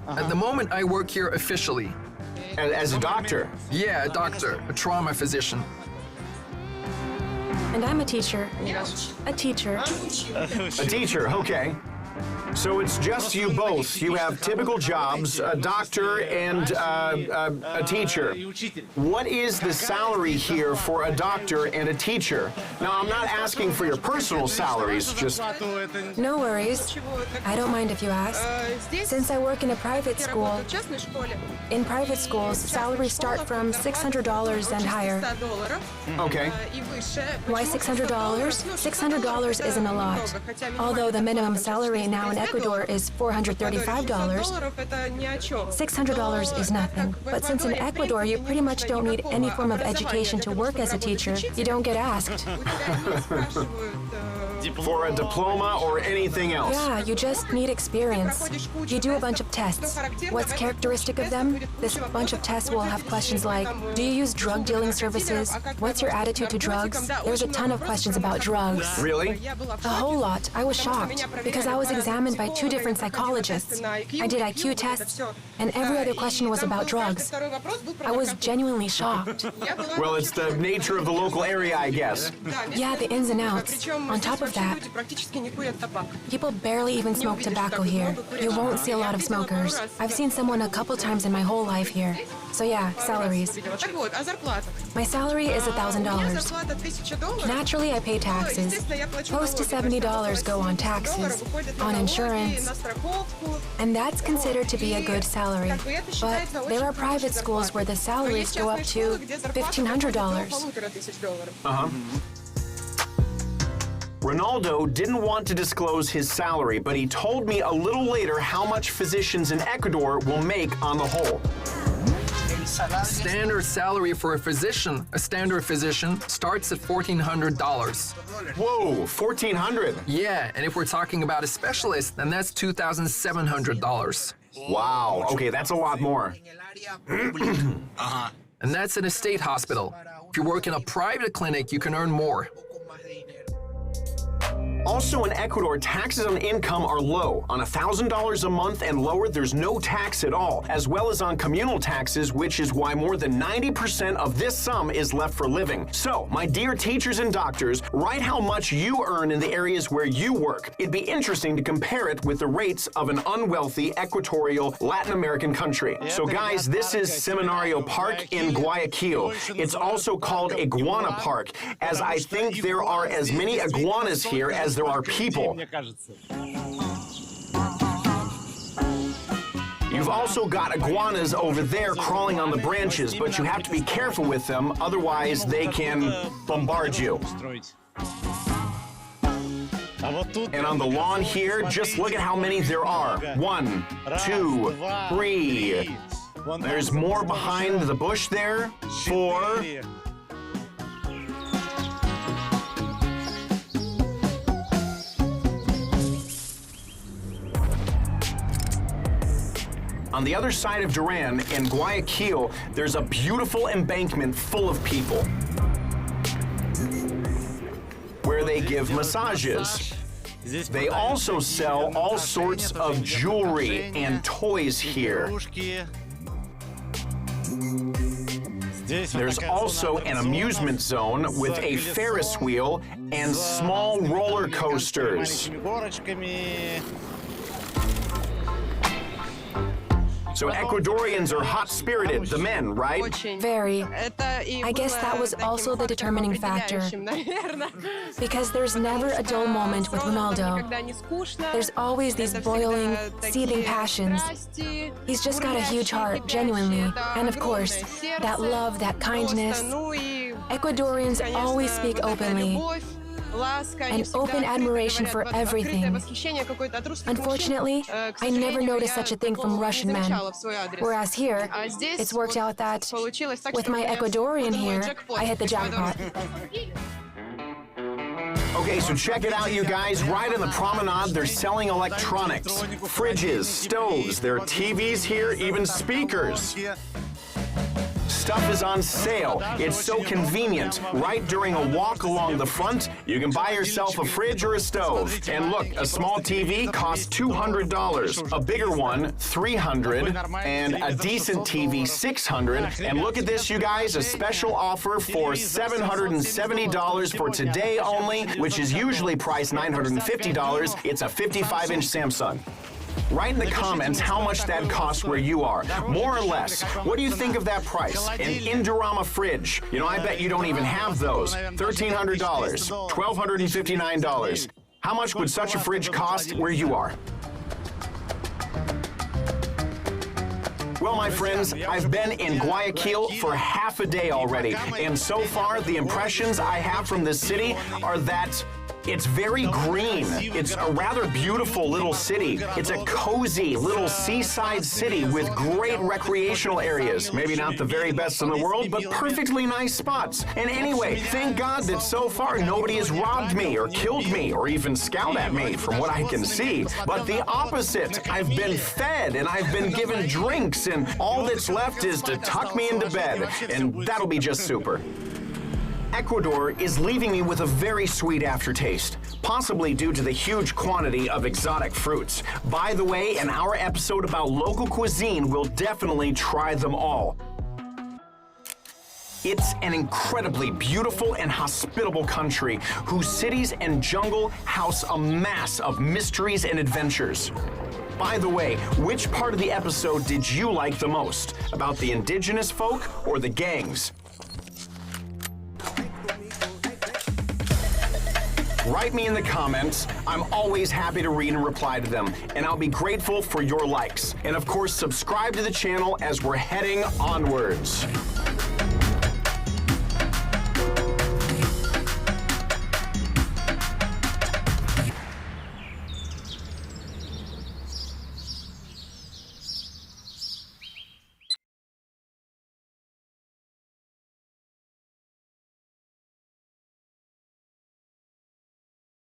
At the moment, I work here officially. As a doctor? Yeah, a doctor, a trauma physician. And I'm a teacher. A teacher. A teacher, okay. So it's just you both. You have typical jobs, a doctor and a teacher. What is the salary here for a doctor and a teacher? Now, I'm not asking for your personal salaries, just... No worries. I don't mind if you ask. Since I work in a private school, in private schools, salaries start from $600 and higher. Okay. Why $600? $600 isn't a lot. Although the minimum salary now in Ecuador is $435, $600 is nothing. But since in Ecuador you pretty much don't need any form of education to work as a teacher, you don't get asked. For a diploma or anything else? Yeah, you just need experience. You do a bunch of tests. What's characteristic of them? This bunch of tests will have questions like, do you use drug dealing services? What's your attitude to drugs? There's a ton of questions about drugs. Really? A whole lot. I was shocked because I was examined by 2 different psychologists. I did IQ tests, and every other question was about drugs. I was genuinely shocked. Well, it's the nature of the local area, I guess. Yeah, the ins and outs. On top of that, people barely even smoke tobacco here. You won't see a lot of smokers. I've seen someone a couple times in my whole life here. So yeah, salaries. My salary is $1,000. Naturally, I pay taxes. Close to $70 go on taxes, on insurance, and that's considered to be a good salary. But there are private schools where the salaries go up to $1,500. Ronaldo didn't want to disclose his salary, but he told me a little later how much physicians in Ecuador will make on the whole. Standard salary for a standard physician, starts at $1,400. Whoa, $1,400? Yeah, and if we're talking about a specialist, then that's $2,700. Wow, okay, that's a lot more. And that's in a state hospital. If you work in a private clinic, you can earn more. Also in Ecuador, taxes on income are low. On $1,000 a month and lower, there's no tax at all, as well as on communal taxes, which is why more than 90% of this sum is left for living. So, my dear teachers and doctors, write how much you earn in the areas where you work. It'd be interesting to compare it with the rates of an unwealthy equatorial Latin American country. So guys, this is Seminario Park in Guayaquil. It's also called Iguana Park, as I think there are as many iguanas here as there are people. You've also got iguanas over there crawling on the branches, but you have to be careful with them, otherwise they can bombard you. And on the lawn here, just look at how many there are. 1, 2, 3. There's more behind the bush there. 4. On the other side of Duran, in Guayaquil, there's a beautiful embankment full of people where they give massages. They also sell all sorts of jewelry and toys here. There's also an amusement zone with a Ferris wheel and small roller coasters. So Ecuadorians are hot-spirited, the men, right? Very. I guess that was also the determining factor. Because there's never a dull moment with Ronaldo. There's always these boiling, seething passions. He's just got a huge heart, genuinely. And of course, that love, that kindness. Ecuadorians always speak openly. An open admiration for everything. Unfortunately, I never noticed such a thing from Russian men. Whereas here, it's worked out that with my Ecuadorian here, I hit the jackpot. Okay, so check it out, you guys. Right on the promenade, they're selling electronics. Fridges, stoves, there are TVs here, even speakers. stuff is on sale. It's so convenient. Right during a walk along the front, you can buy yourself a fridge or a stove. And look, a small TV costs $200, a bigger one $300, and a decent TV $600. And look at this, you guys, a special offer for $770 for today only, which is usually priced $950. It's a 55-inch Samsung. Write in the comments how much that costs where you are. More or less. What do you think of that price? An Indorama fridge. You know, I bet you don't even have those. $1,300, $1,259. How much would such a fridge cost where you are? Well, my friends, I've been in Guayaquil for half a day already, and so far the impressions I have from this city are that it's very green. It's a rather beautiful little city. It's a cozy little seaside city with great recreational areas. Maybe not the very best in the world, but perfectly nice spots. And anyway, thank God that so far nobody has robbed me or killed me or even scowled at me from what I can see. But the opposite, I've been fed and I've been given drinks, and all that's left is to tuck me into bed, and that'll be just super. Ecuador is leaving me with a very sweet aftertaste, possibly due to the huge quantity of exotic fruits. By the way, in our episode about local cuisine, we'll definitely try them all. It's an incredibly beautiful and hospitable country whose cities and jungle house a mass of mysteries and adventures. By the way, which part of the episode did you like the most? About the indigenous folk or the gangs? Write me in the comments. I'm always happy to read and reply to them, and I'll be grateful for your likes. And of course, subscribe to the channel as we're heading onwards.